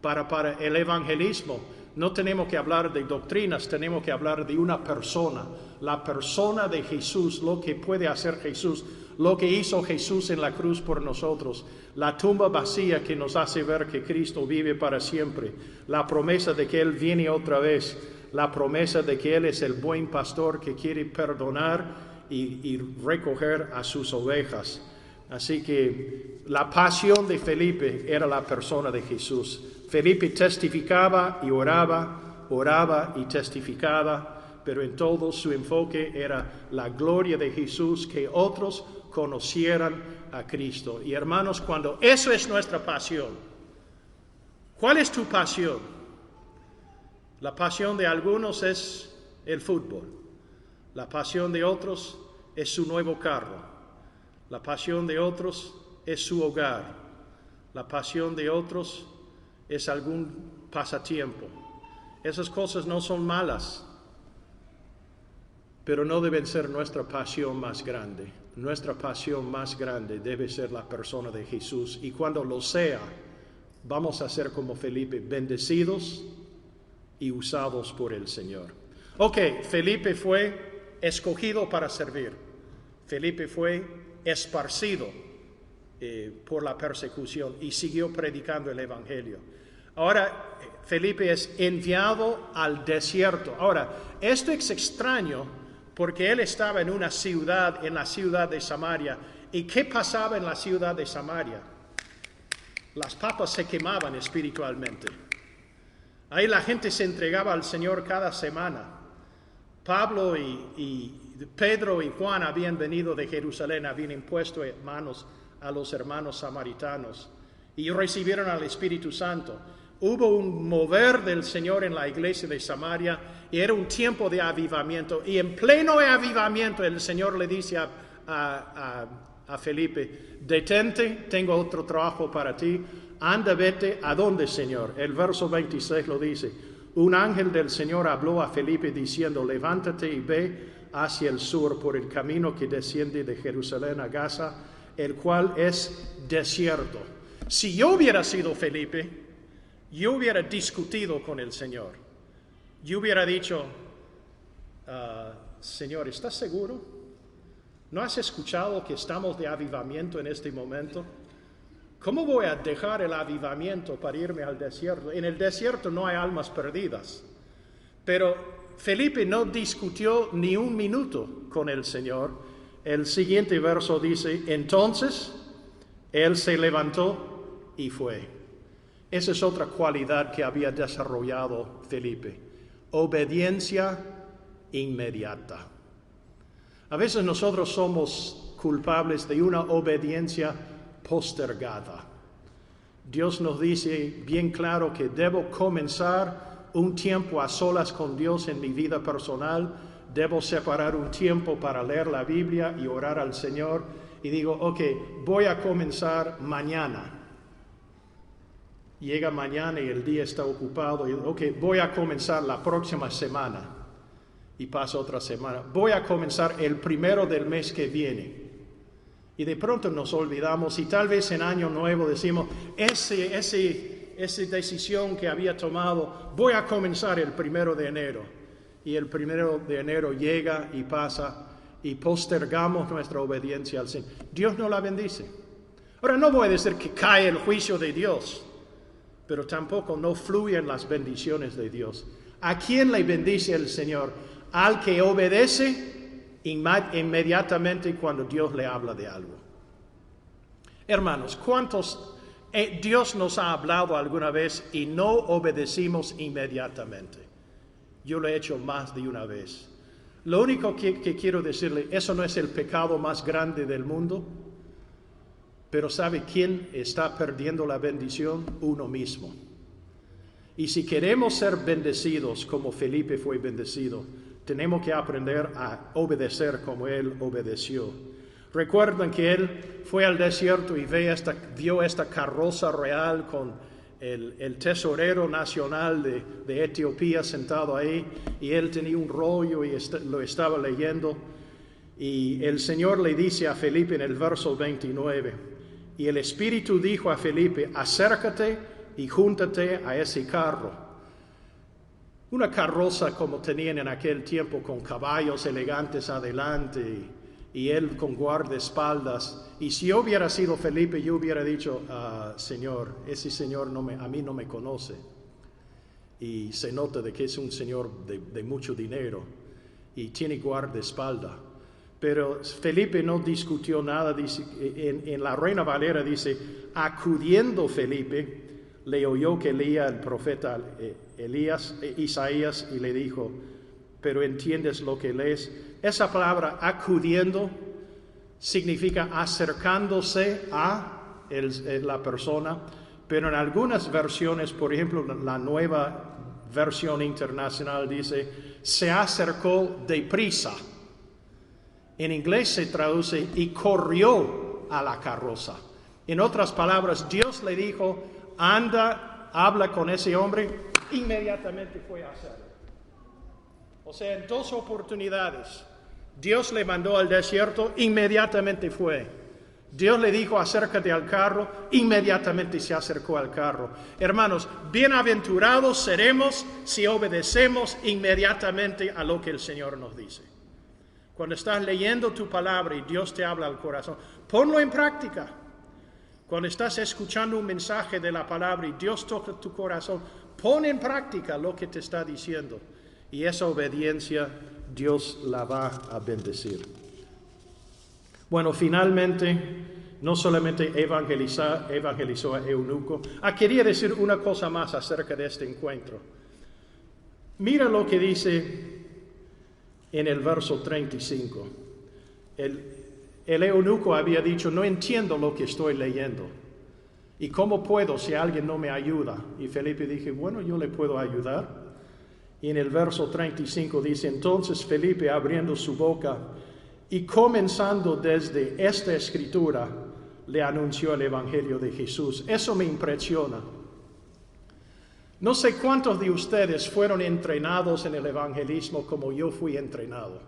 Para el evangelismo no tenemos que hablar de doctrinas, tenemos que hablar de una persona. La persona de Jesús, lo que puede hacer Jesús, lo que hizo Jesús en la cruz por nosotros. La tumba vacía que nos hace ver que Cristo vive para siempre. La promesa de que Él viene otra vez. La promesa de que Él es el buen pastor que quiere perdonar y recoger a sus ovejas. Así que la pasión de Felipe era la persona de Jesús. Felipe testificaba y oraba y testificaba pero en todo su enfoque era la gloria de Jesús, que otros conocieran a Cristo. Y hermanos, cuando eso es nuestra pasión, ¿cuál es tu pasión? La pasión de algunos es el fútbol. La pasión de otros es su nuevo carro. La pasión de otros es su hogar. La pasión de otros es algún pasatiempo. Esas cosas no son malas, pero no deben ser nuestra pasión más grande. Nuestra pasión más grande debe ser la persona de Jesús. Y cuando lo sea, vamos a ser como Felipe, bendecidos y usados por el Señor. Ok, Felipe fue escogido para servir. Felipe fue esparcido por la persecución y siguió predicando el Evangelio. Ahora, Felipe es enviado al desierto. Ahora, esto es extraño porque él estaba en una ciudad, en la ciudad de Samaria. ¿Y qué pasaba en la ciudad de Samaria? Las papas se quemaban espiritualmente. Ahí la gente se entregaba al Señor cada semana. Pablo y Pedro y Juan habían venido de Jerusalén, habían impuesto manos a los hermanos samaritanos y recibieron al Espíritu Santo. Hubo un mover del Señor en la iglesia de Samaria y era un tiempo de avivamiento. Y en pleno avivamiento el Señor le dice a Felipe, detente, tengo otro trabajo para ti. Anda, vete. ¿A dónde, Señor? El verso 26 lo dice. Un ángel del Señor habló a Felipe diciendo, levántate y ve hacia el sur por el camino que desciende de Jerusalén a Gaza, el cual es desierto. Si yo hubiera sido Felipe, yo hubiera discutido con el Señor. Yo hubiera dicho, Señor, ¿estás seguro? ¿No has escuchado que estamos de avivamiento en este momento? ¿Cómo voy a dejar el avivamiento para irme al desierto? En el desierto no hay almas perdidas. Pero Felipe no discutió ni un minuto con el Señor. El siguiente verso dice, entonces él se levantó y fue. Esa es otra cualidad que había desarrollado Felipe. Obediencia inmediata. A veces nosotros somos culpables de una obediencia postergada. Dios nos dice bien claro que debo comenzar un tiempo a solas con Dios en mi vida personal. Debo separar un tiempo para leer la Biblia y orar al Señor. Y digo, ok, voy a comenzar mañana. Llega mañana y el día está ocupado. Y, ok, voy a comenzar la próxima semana. Y pasa otra semana. Voy a comenzar el 1 del mes que viene. Y de pronto nos olvidamos y tal vez en Año Nuevo decimos, esa decisión que había tomado, voy a comenzar el 1 de enero. Y el 1 de enero llega y pasa y postergamos nuestra obediencia al Señor. Dios no la bendice. Ahora no voy a decir que cae el juicio de Dios, pero tampoco no fluyen las bendiciones de Dios. ¿A quién le bendice el Señor? Al que obedece inmediatamente cuando Dios le habla de algo. Hermanos, ¿cuántos Dios nos ha hablado alguna vez y no obedecimos inmediatamente? Yo lo he hecho más de una vez. Lo único que quiero decirle, eso no es el pecado más grande del mundo, pero ¿sabe quién está perdiendo la bendición? Uno mismo. Y si queremos ser bendecidos como Felipe fue bendecido, tenemos que aprender a obedecer como él obedeció. Recuerdan que él fue al desierto y vio esta carroza real con el tesorero nacional de Etiopía sentado ahí, y él tenía un rollo y lo estaba leyendo. Y el Señor le dice a Felipe en el verso 29, y el Espíritu dijo a Felipe, acércate y júntate a ese carro. Una carroza como tenían en aquel tiempo, con caballos elegantes adelante y él con guardaespaldas. Y si yo hubiera sido Felipe, yo hubiera dicho, Señor, ese Señor a mí no me conoce. Y se nota de que es un señor de mucho dinero y tiene guardaespaldas. Pero Felipe no discutió nada. Dice, en la Reina Valera dice, acudiendo Felipe, le oyó que leía el profeta Isaías y le dijo, pero entiendes lo que lees. Esa palabra acudiendo significa acercándose a la persona, pero en algunas versiones, por ejemplo, la nueva versión internacional dice, se acercó deprisa. En inglés se traduce, y corrió a la carroza. En otras palabras, Dios le dijo, anda, habla con ese hombre, inmediatamente fue a hacerlo. O sea, en 2 oportunidades, Dios le mandó al desierto, inmediatamente fue. Dios le dijo, acércate al carro, inmediatamente se acercó al carro. Hermanos, bienaventurados seremos si obedecemos inmediatamente a lo que el Señor nos dice. Cuando estás leyendo tu palabra y Dios te habla al corazón, ponlo en práctica. Cuando estás escuchando un mensaje de la palabra y Dios toca tu corazón, pon en práctica lo que te está diciendo. Y esa obediencia Dios la va a bendecir. Bueno, finalmente, no solamente evangelizó a Eunuco. Quería decir una cosa más acerca de este encuentro. Mira lo que dice en el verso 35. El eunuco había dicho, no entiendo lo que estoy leyendo. ¿Y cómo puedo si alguien no me ayuda? Y Felipe dije, bueno, yo le puedo ayudar. Y en el verso 35 dice, entonces Felipe abriendo su boca y comenzando desde esta escritura, le anunció el evangelio de Jesús. Eso me impresiona. No sé cuántos de ustedes fueron entrenados en el evangelismo como yo fui entrenado.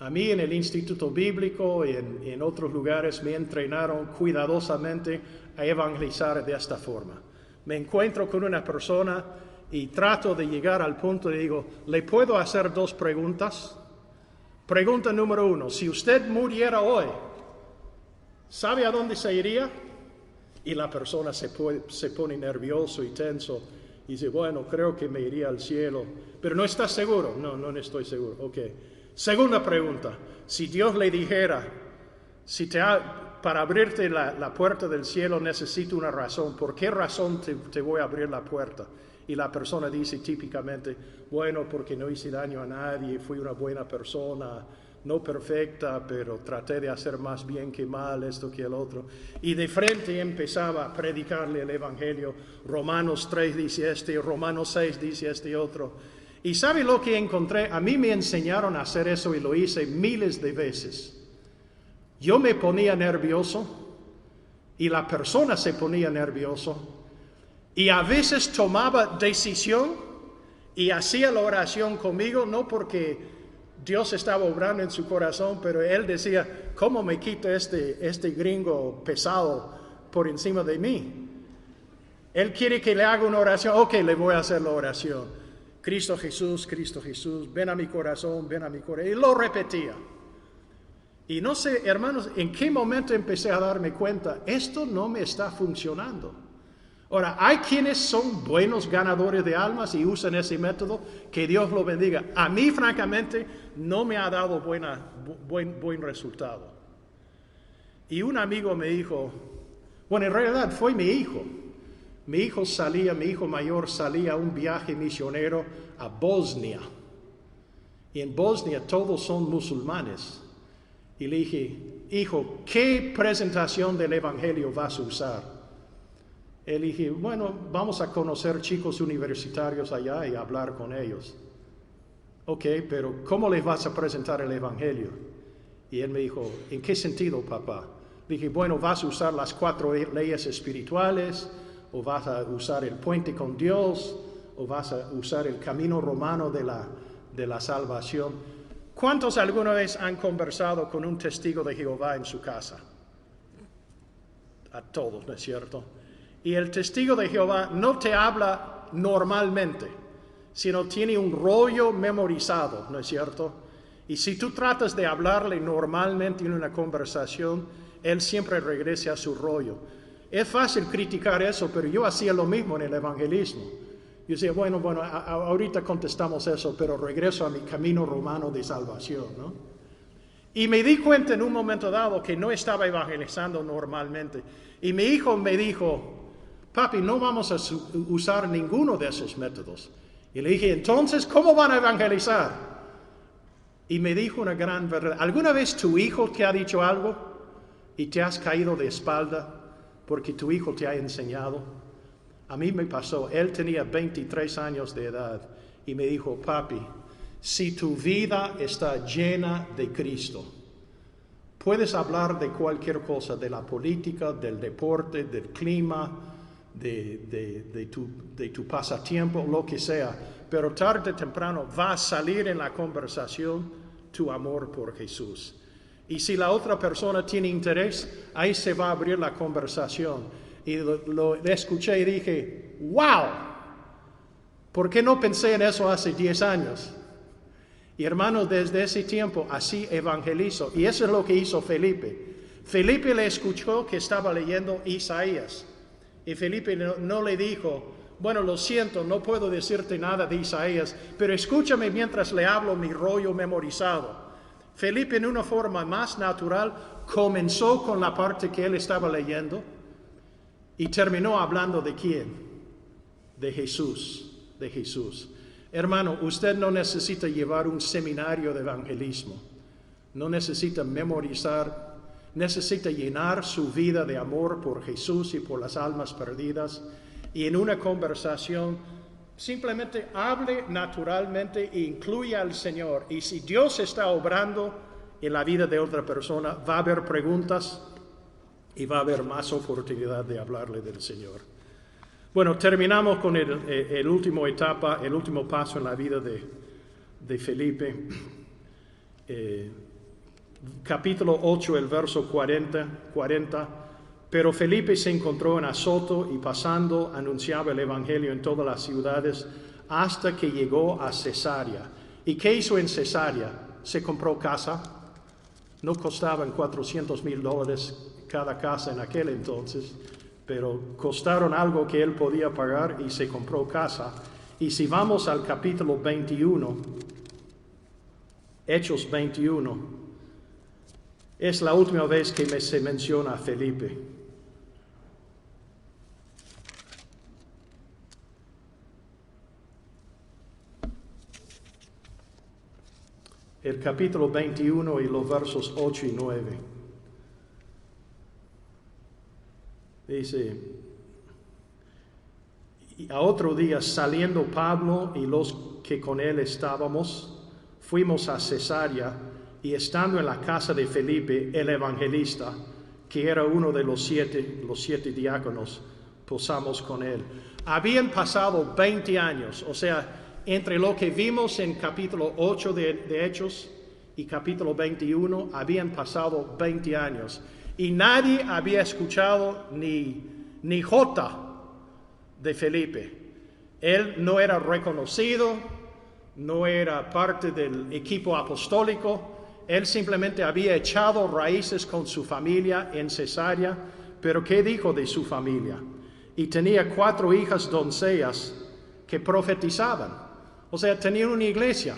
A mí en el Instituto Bíblico y en otros lugares me entrenaron cuidadosamente a evangelizar de esta forma. Me encuentro con una persona y trato de llegar al punto de digo, ¿le puedo hacer 2 preguntas? Pregunta número 1, si usted muriera hoy, ¿sabe a dónde se iría? Y la persona se pone nervioso y tenso y dice, bueno, creo que me iría al cielo. Pero ¿no estás seguro? No estoy seguro. Ok. Segunda pregunta, si Dios le dijera, para abrirte la puerta del cielo necesito una razón, ¿por qué razón te voy a abrir la puerta? Y la persona dice típicamente, bueno, porque no hice daño a nadie, fui una buena persona, no perfecta, pero traté de hacer más bien que mal, esto que el otro. Y de frente empezaba a predicarle el evangelio. Romanos 3 dice este, Romanos 6 dice este otro. Y ¿sabe lo que encontré? A mí me enseñaron a hacer eso y lo hice miles de veces. Yo me ponía nervioso y la persona se ponía nervioso. Y a veces tomaba decisión y hacía la oración conmigo, no porque Dios estaba obrando en su corazón, pero él decía, ¿cómo me quita este gringo pesado por encima de mí? Él quiere que le haga una oración, ok, le voy a hacer la oración. Cristo Jesús, ven a mi corazón, ven a mi corazón. Y lo repetía. Y no sé, hermanos, en qué momento empecé a darme cuenta, esto no me está funcionando. Ahora, hay quienes son buenos ganadores de almas y usan ese método, que Dios lo bendiga. A mí, francamente, no me ha dado buen resultado. Y un amigo me dijo, bueno, en realidad fue mi hijo. Mi hijo mayor salía a un viaje misionero a Bosnia. Y en Bosnia todos son musulmanes. Y le dije, hijo, ¿qué presentación del evangelio vas a usar? Él dije, bueno, vamos a conocer chicos universitarios allá y hablar con ellos. Ok, pero ¿cómo les vas a presentar el evangelio? Y él me dijo, ¿en qué sentido, papá? Dije, bueno, vas a usar las 4 leyes espirituales, o vas a usar el puente con Dios, o vas a usar el camino romano de la salvación. ¿Cuántos alguna vez han conversado con un testigo de Jehová en su casa? A todos, ¿no es cierto? Y el testigo de Jehová no te habla normalmente, sino tiene un rollo memorizado, ¿no es cierto? Y si tú tratas de hablarle normalmente en una conversación, él siempre regresa a su rollo. Es fácil criticar eso, pero yo hacía lo mismo en el evangelismo. Yo decía, bueno, ahorita contestamos eso, pero regreso a mi camino romano de salvación, ¿no? Y me di cuenta en un momento dado que no estaba evangelizando normalmente. Y mi hijo me dijo, papi, no vamos a usar ninguno de esos métodos. Y le dije, entonces, ¿cómo van a evangelizar? Y me dijo una gran verdad. ¿Alguna vez tu hijo te ha dicho algo y te has caído de espalda porque tu hijo te ha enseñado? A mí me pasó. Él tenía 23 años de edad y me dijo, papi, si tu vida está llena de Cristo, puedes hablar de cualquier cosa, de la política, del deporte, del clima, de tu pasatiempo, lo que sea, pero tarde o temprano va a salir en la conversación tu amor por Jesús. Y si la otra persona tiene interés, ahí se va a abrir la conversación. Y lo escuché y dije, wow, ¿por qué no pensé en eso hace 10 años? Y hermanos, desde ese tiempo así evangelizo. Y eso es lo que hizo Felipe. Felipe le escuchó que estaba leyendo Isaías. Y Felipe no le dijo, bueno, lo siento, no puedo decirte nada de Isaías, pero escúchame mientras le hablo mi rollo memorizado. Felipe, en una forma más natural, comenzó con la parte que él estaba leyendo y terminó hablando de quién, de Jesús, de Jesús. Hermano, usted no necesita llevar un seminario de evangelismo, no necesita memorizar, necesita llenar su vida de amor por Jesús y por las almas perdidas, y en una conversación simplemente hable naturalmente e incluya al Señor. Y si Dios está obrando en la vida de otra persona, va a haber preguntas y va a haber más oportunidad de hablarle del Señor. Bueno, terminamos con el último etapa, el último paso en la vida de Felipe. Capítulo 8, el verso 40. Pero Felipe se encontró en Azoto y pasando anunciaba el evangelio en todas las ciudades hasta que llegó a Cesarea. ¿Y qué hizo en Cesarea? Se compró casa. No costaban $400,000 cada casa en aquel entonces, pero costaron algo que él podía pagar y se compró casa. Y si vamos al capítulo 21, Hechos 21, es la última vez que se menciona a Felipe. El capítulo 21 y los versos 8 y 9. Dice, y a otro día saliendo Pablo y los que con él estábamos, fuimos a Cesarea y estando en la casa de Felipe, el evangelista, que era uno de los siete diáconos, posamos con él. Habían pasado 20 años, o sea, entre lo que vimos en capítulo 8 de Hechos y capítulo 21, habían pasado 20 años. Y nadie había escuchado ni jota de Felipe. Él no era reconocido, no era parte del equipo apostólico. Él simplemente había echado raíces con su familia en Cesarea. Pero ¿qué dijo de su familia? Y tenía 4 hijas doncellas que profetizaban. O sea, tenían una iglesia.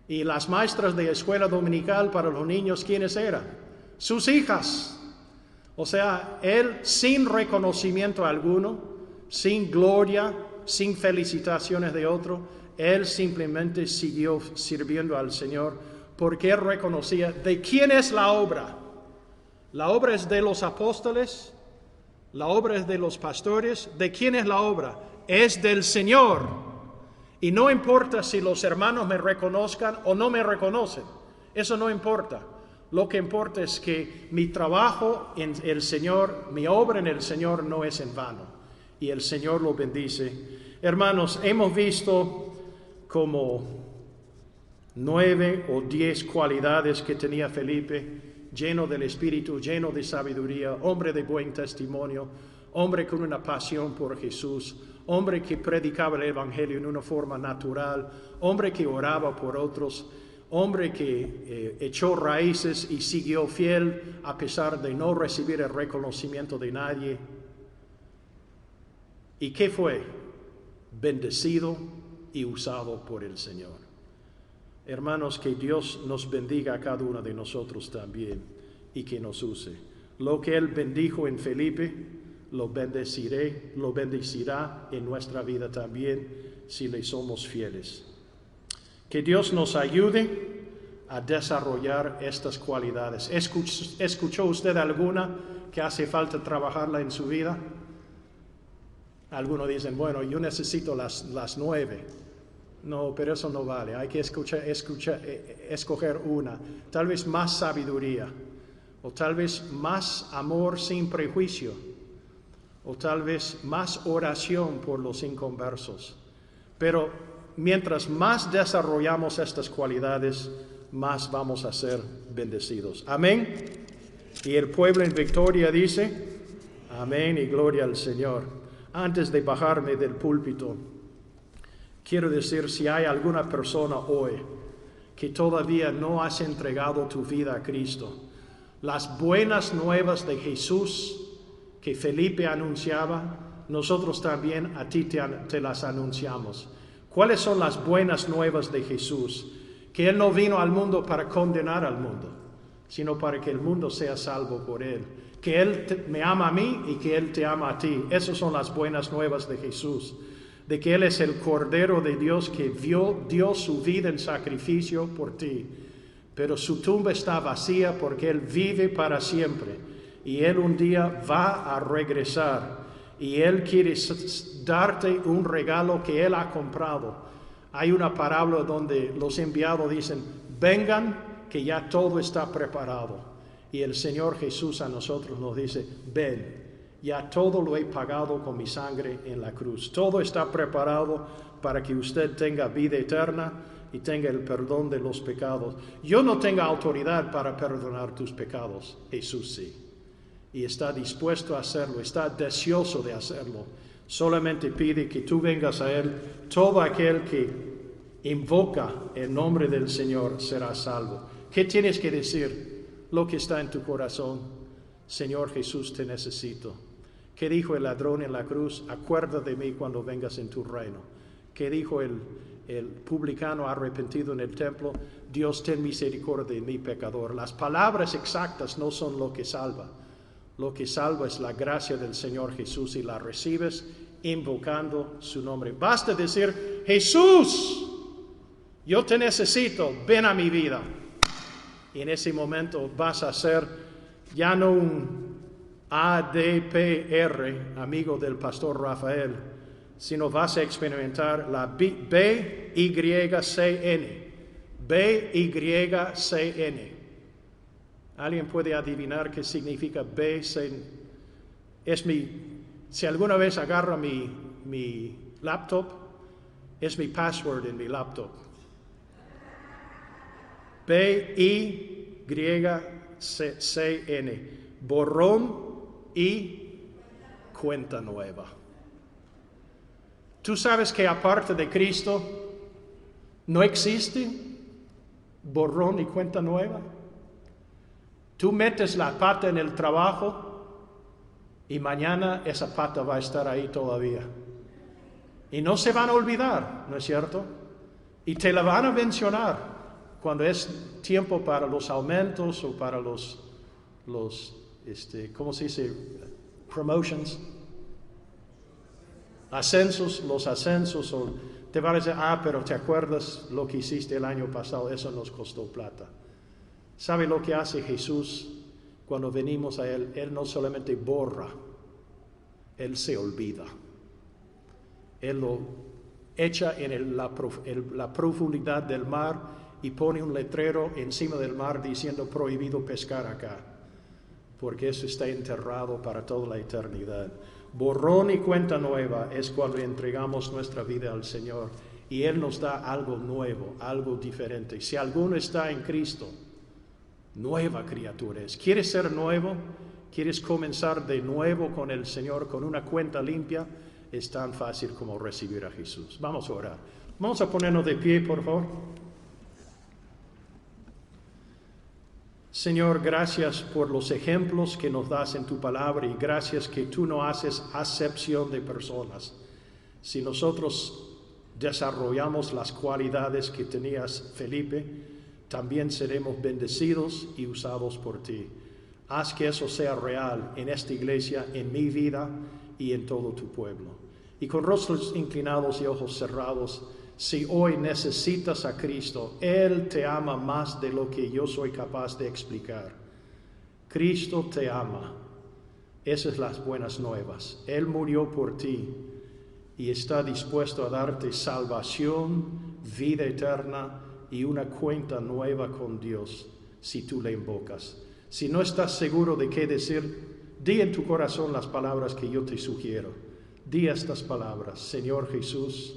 Y las maestras de escuela dominical para los niños, ¿quiénes eran? Sus hijas. O sea, él sin reconocimiento alguno, sin gloria, sin felicitaciones de otro, él simplemente siguió sirviendo al Señor porque él reconocía de quién es la obra. La obra es de los apóstoles, la obra es de los pastores. ¿De quién es la obra? Es del Señor. Y no importa si los hermanos me reconozcan o no me reconocen. Eso no importa. Lo que importa es que mi trabajo en el Señor, mi obra en el Señor no es en vano. Y el Señor lo bendice. Hermanos, hemos visto como 9 o 10 cualidades que tenía Felipe, lleno del Espíritu, lleno de sabiduría, hombre de buen testimonio, hombre con una pasión por Jesús, hombre que predicaba el Evangelio en una forma natural, hombre que oraba por otros, hombre que echó raíces y siguió fiel a pesar de no recibir el reconocimiento de nadie. ¿Y qué fue? Bendecido y usado por el Señor. Hermanos, que Dios nos bendiga a cada uno de nosotros también y que nos use. Lo que Él bendijo en Felipe, lo bendecirá en nuestra vida también, si le somos fieles. Que Dios nos ayude a desarrollar estas cualidades. ¿Escuchó usted alguna que hace falta trabajarla en su vida? Algunos dicen, bueno, yo necesito las 9. No, pero eso no vale. Hay que escoger una. Tal vez más sabiduría. O tal vez más amor sin prejuicio. O tal vez más oración por los inconversos. Pero mientras más desarrollamos estas cualidades, más vamos a ser bendecidos. Amén. Y el pueblo en victoria dice, amén y gloria al Señor. Antes de bajarme del púlpito, quiero decir, si hay alguna persona hoy que todavía no has entregado tu vida a Cristo, las buenas nuevas de Jesús que Felipe anunciaba, nosotros también a ti te las anunciamos. ¿Cuáles son las buenas nuevas de Jesús? Que Él no vino al mundo para condenar al mundo, sino para que el mundo sea salvo por Él. Que Él me ama a mí y que Él te ama a ti. Esas son las buenas nuevas de Jesús. De que Él es el Cordero de Dios que dio su vida en sacrificio por ti. Pero su tumba está vacía porque Él vive para siempre. Y Él un día va a regresar. Y Él quiere darte un regalo que Él ha comprado. Hay una parábola donde los enviados dicen, vengan que ya todo está preparado. Y el Señor Jesús a nosotros nos dice, ven, ya todo lo he pagado con mi sangre en la cruz. Todo está preparado para que usted tenga vida eterna y tenga el perdón de los pecados. Yo no tengo autoridad para perdonar tus pecados, Jesús sí. Y está dispuesto a hacerlo, está deseoso de hacerlo. Solamente pide que tú vengas a Él. Todo aquel que invoca el nombre del Señor será salvo. ¿Qué tienes que decir? Lo que está en tu corazón. Señor Jesús, te necesito. ¿Qué dijo el ladrón en la cruz? Acuérdate de mí cuando vengas en tu reino. ¿Qué dijo el publicano arrepentido en el templo? Dios, ten misericordia de mí, pecador. Las palabras exactas no son lo que salva. Lo que salva es la gracia del Señor Jesús y la recibes invocando su nombre. Basta decir, Jesús, yo te necesito, ven a mi vida. Y en ese momento vas a ser ya no un ADPR, amigo del pastor Rafael, sino vas a experimentar la BYCN. BYCN. ¿Alguien puede adivinar qué significa BYCN? Si alguna vez agarro mi laptop, es mi password en mi laptop. BYCN. Borrón y cuenta nueva. ¿Tú sabes que aparte de Cristo no existe borrón y cuenta nueva? Tú metes la pata en el trabajo y mañana esa pata va a estar ahí todavía. Y no se van a olvidar, ¿no es cierto? Y te la van a mencionar cuando es tiempo para los aumentos o para los ¿cómo se dice? Promotions. Ascensos, los ascensos. O te van a decir, pero ¿te acuerdas lo que hiciste el año pasado? Eso nos costó plata. ¿Sabe lo que hace Jesús cuando venimos a Él? Él no solamente borra, Él se olvida. Él lo echa en la profundidad del mar y pone un letrero encima del mar diciendo prohibido pescar acá, porque eso está enterrado para toda la eternidad. Borrón y cuenta nueva es cuando entregamos nuestra vida al Señor y Él nos da algo nuevo, algo diferente. Si alguno está en Cristo, nueva criatura es. ¿Quieres ser nuevo? ¿Quieres comenzar de nuevo con el Señor, con una cuenta limpia? Es tan fácil como recibir a Jesús. Vamos a orar. Vamos a ponernos de pie, por favor. Señor, gracias por los ejemplos que nos das en tu palabra y gracias que tú no haces acepción de personas. Si nosotros desarrollamos las cualidades que tenías, Felipe, también seremos bendecidos y usados por ti. Haz que eso sea real en esta iglesia, en mi vida y en todo tu pueblo. Y con rostros inclinados y ojos cerrados, si hoy necesitas a Cristo, Él te ama más de lo que yo soy capaz de explicar. Cristo te ama. Esas son las buenas nuevas. Él murió por ti y está dispuesto a darte salvación, vida eterna y una cuenta nueva con Dios si tú le invocas. Si no estás seguro de qué decir, di en tu corazón las palabras que yo te sugiero. Di estas palabras: Señor Jesús,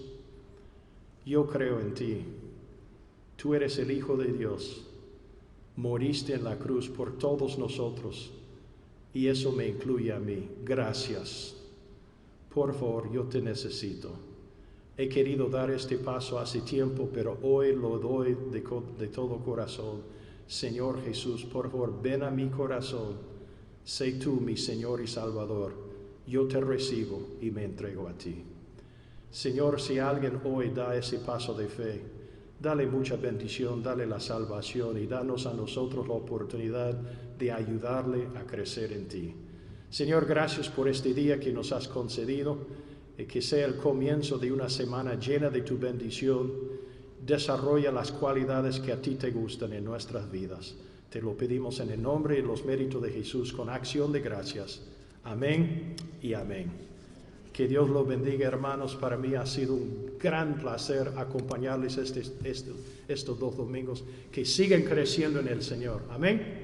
yo creo en ti. Tú eres el Hijo de Dios. Moriste en la cruz por todos nosotros y eso me incluye a mí. Gracias. Por favor, yo te necesito. He querido dar este paso hace tiempo, pero hoy lo doy de todo corazón. Señor Jesús, por favor, ven a mi corazón. Sé tú mi Señor y Salvador. Yo te recibo y me entrego a ti. Señor, si alguien hoy da ese paso de fe, dale mucha bendición, dale la salvación y danos a nosotros la oportunidad de ayudarle a crecer en ti. Señor, gracias por este día que nos has concedido y que sea el comienzo de una semana llena de tu bendición. Desarrolla las cualidades que a ti te gustan en nuestras vidas. Te lo pedimos en el nombre y los méritos de Jesús con acción de gracias. Amén y amén. Que Dios los bendiga, hermanos. Para mí ha sido un gran placer acompañarles estos 2 domingos. Que sigan creciendo en el Señor. Amén.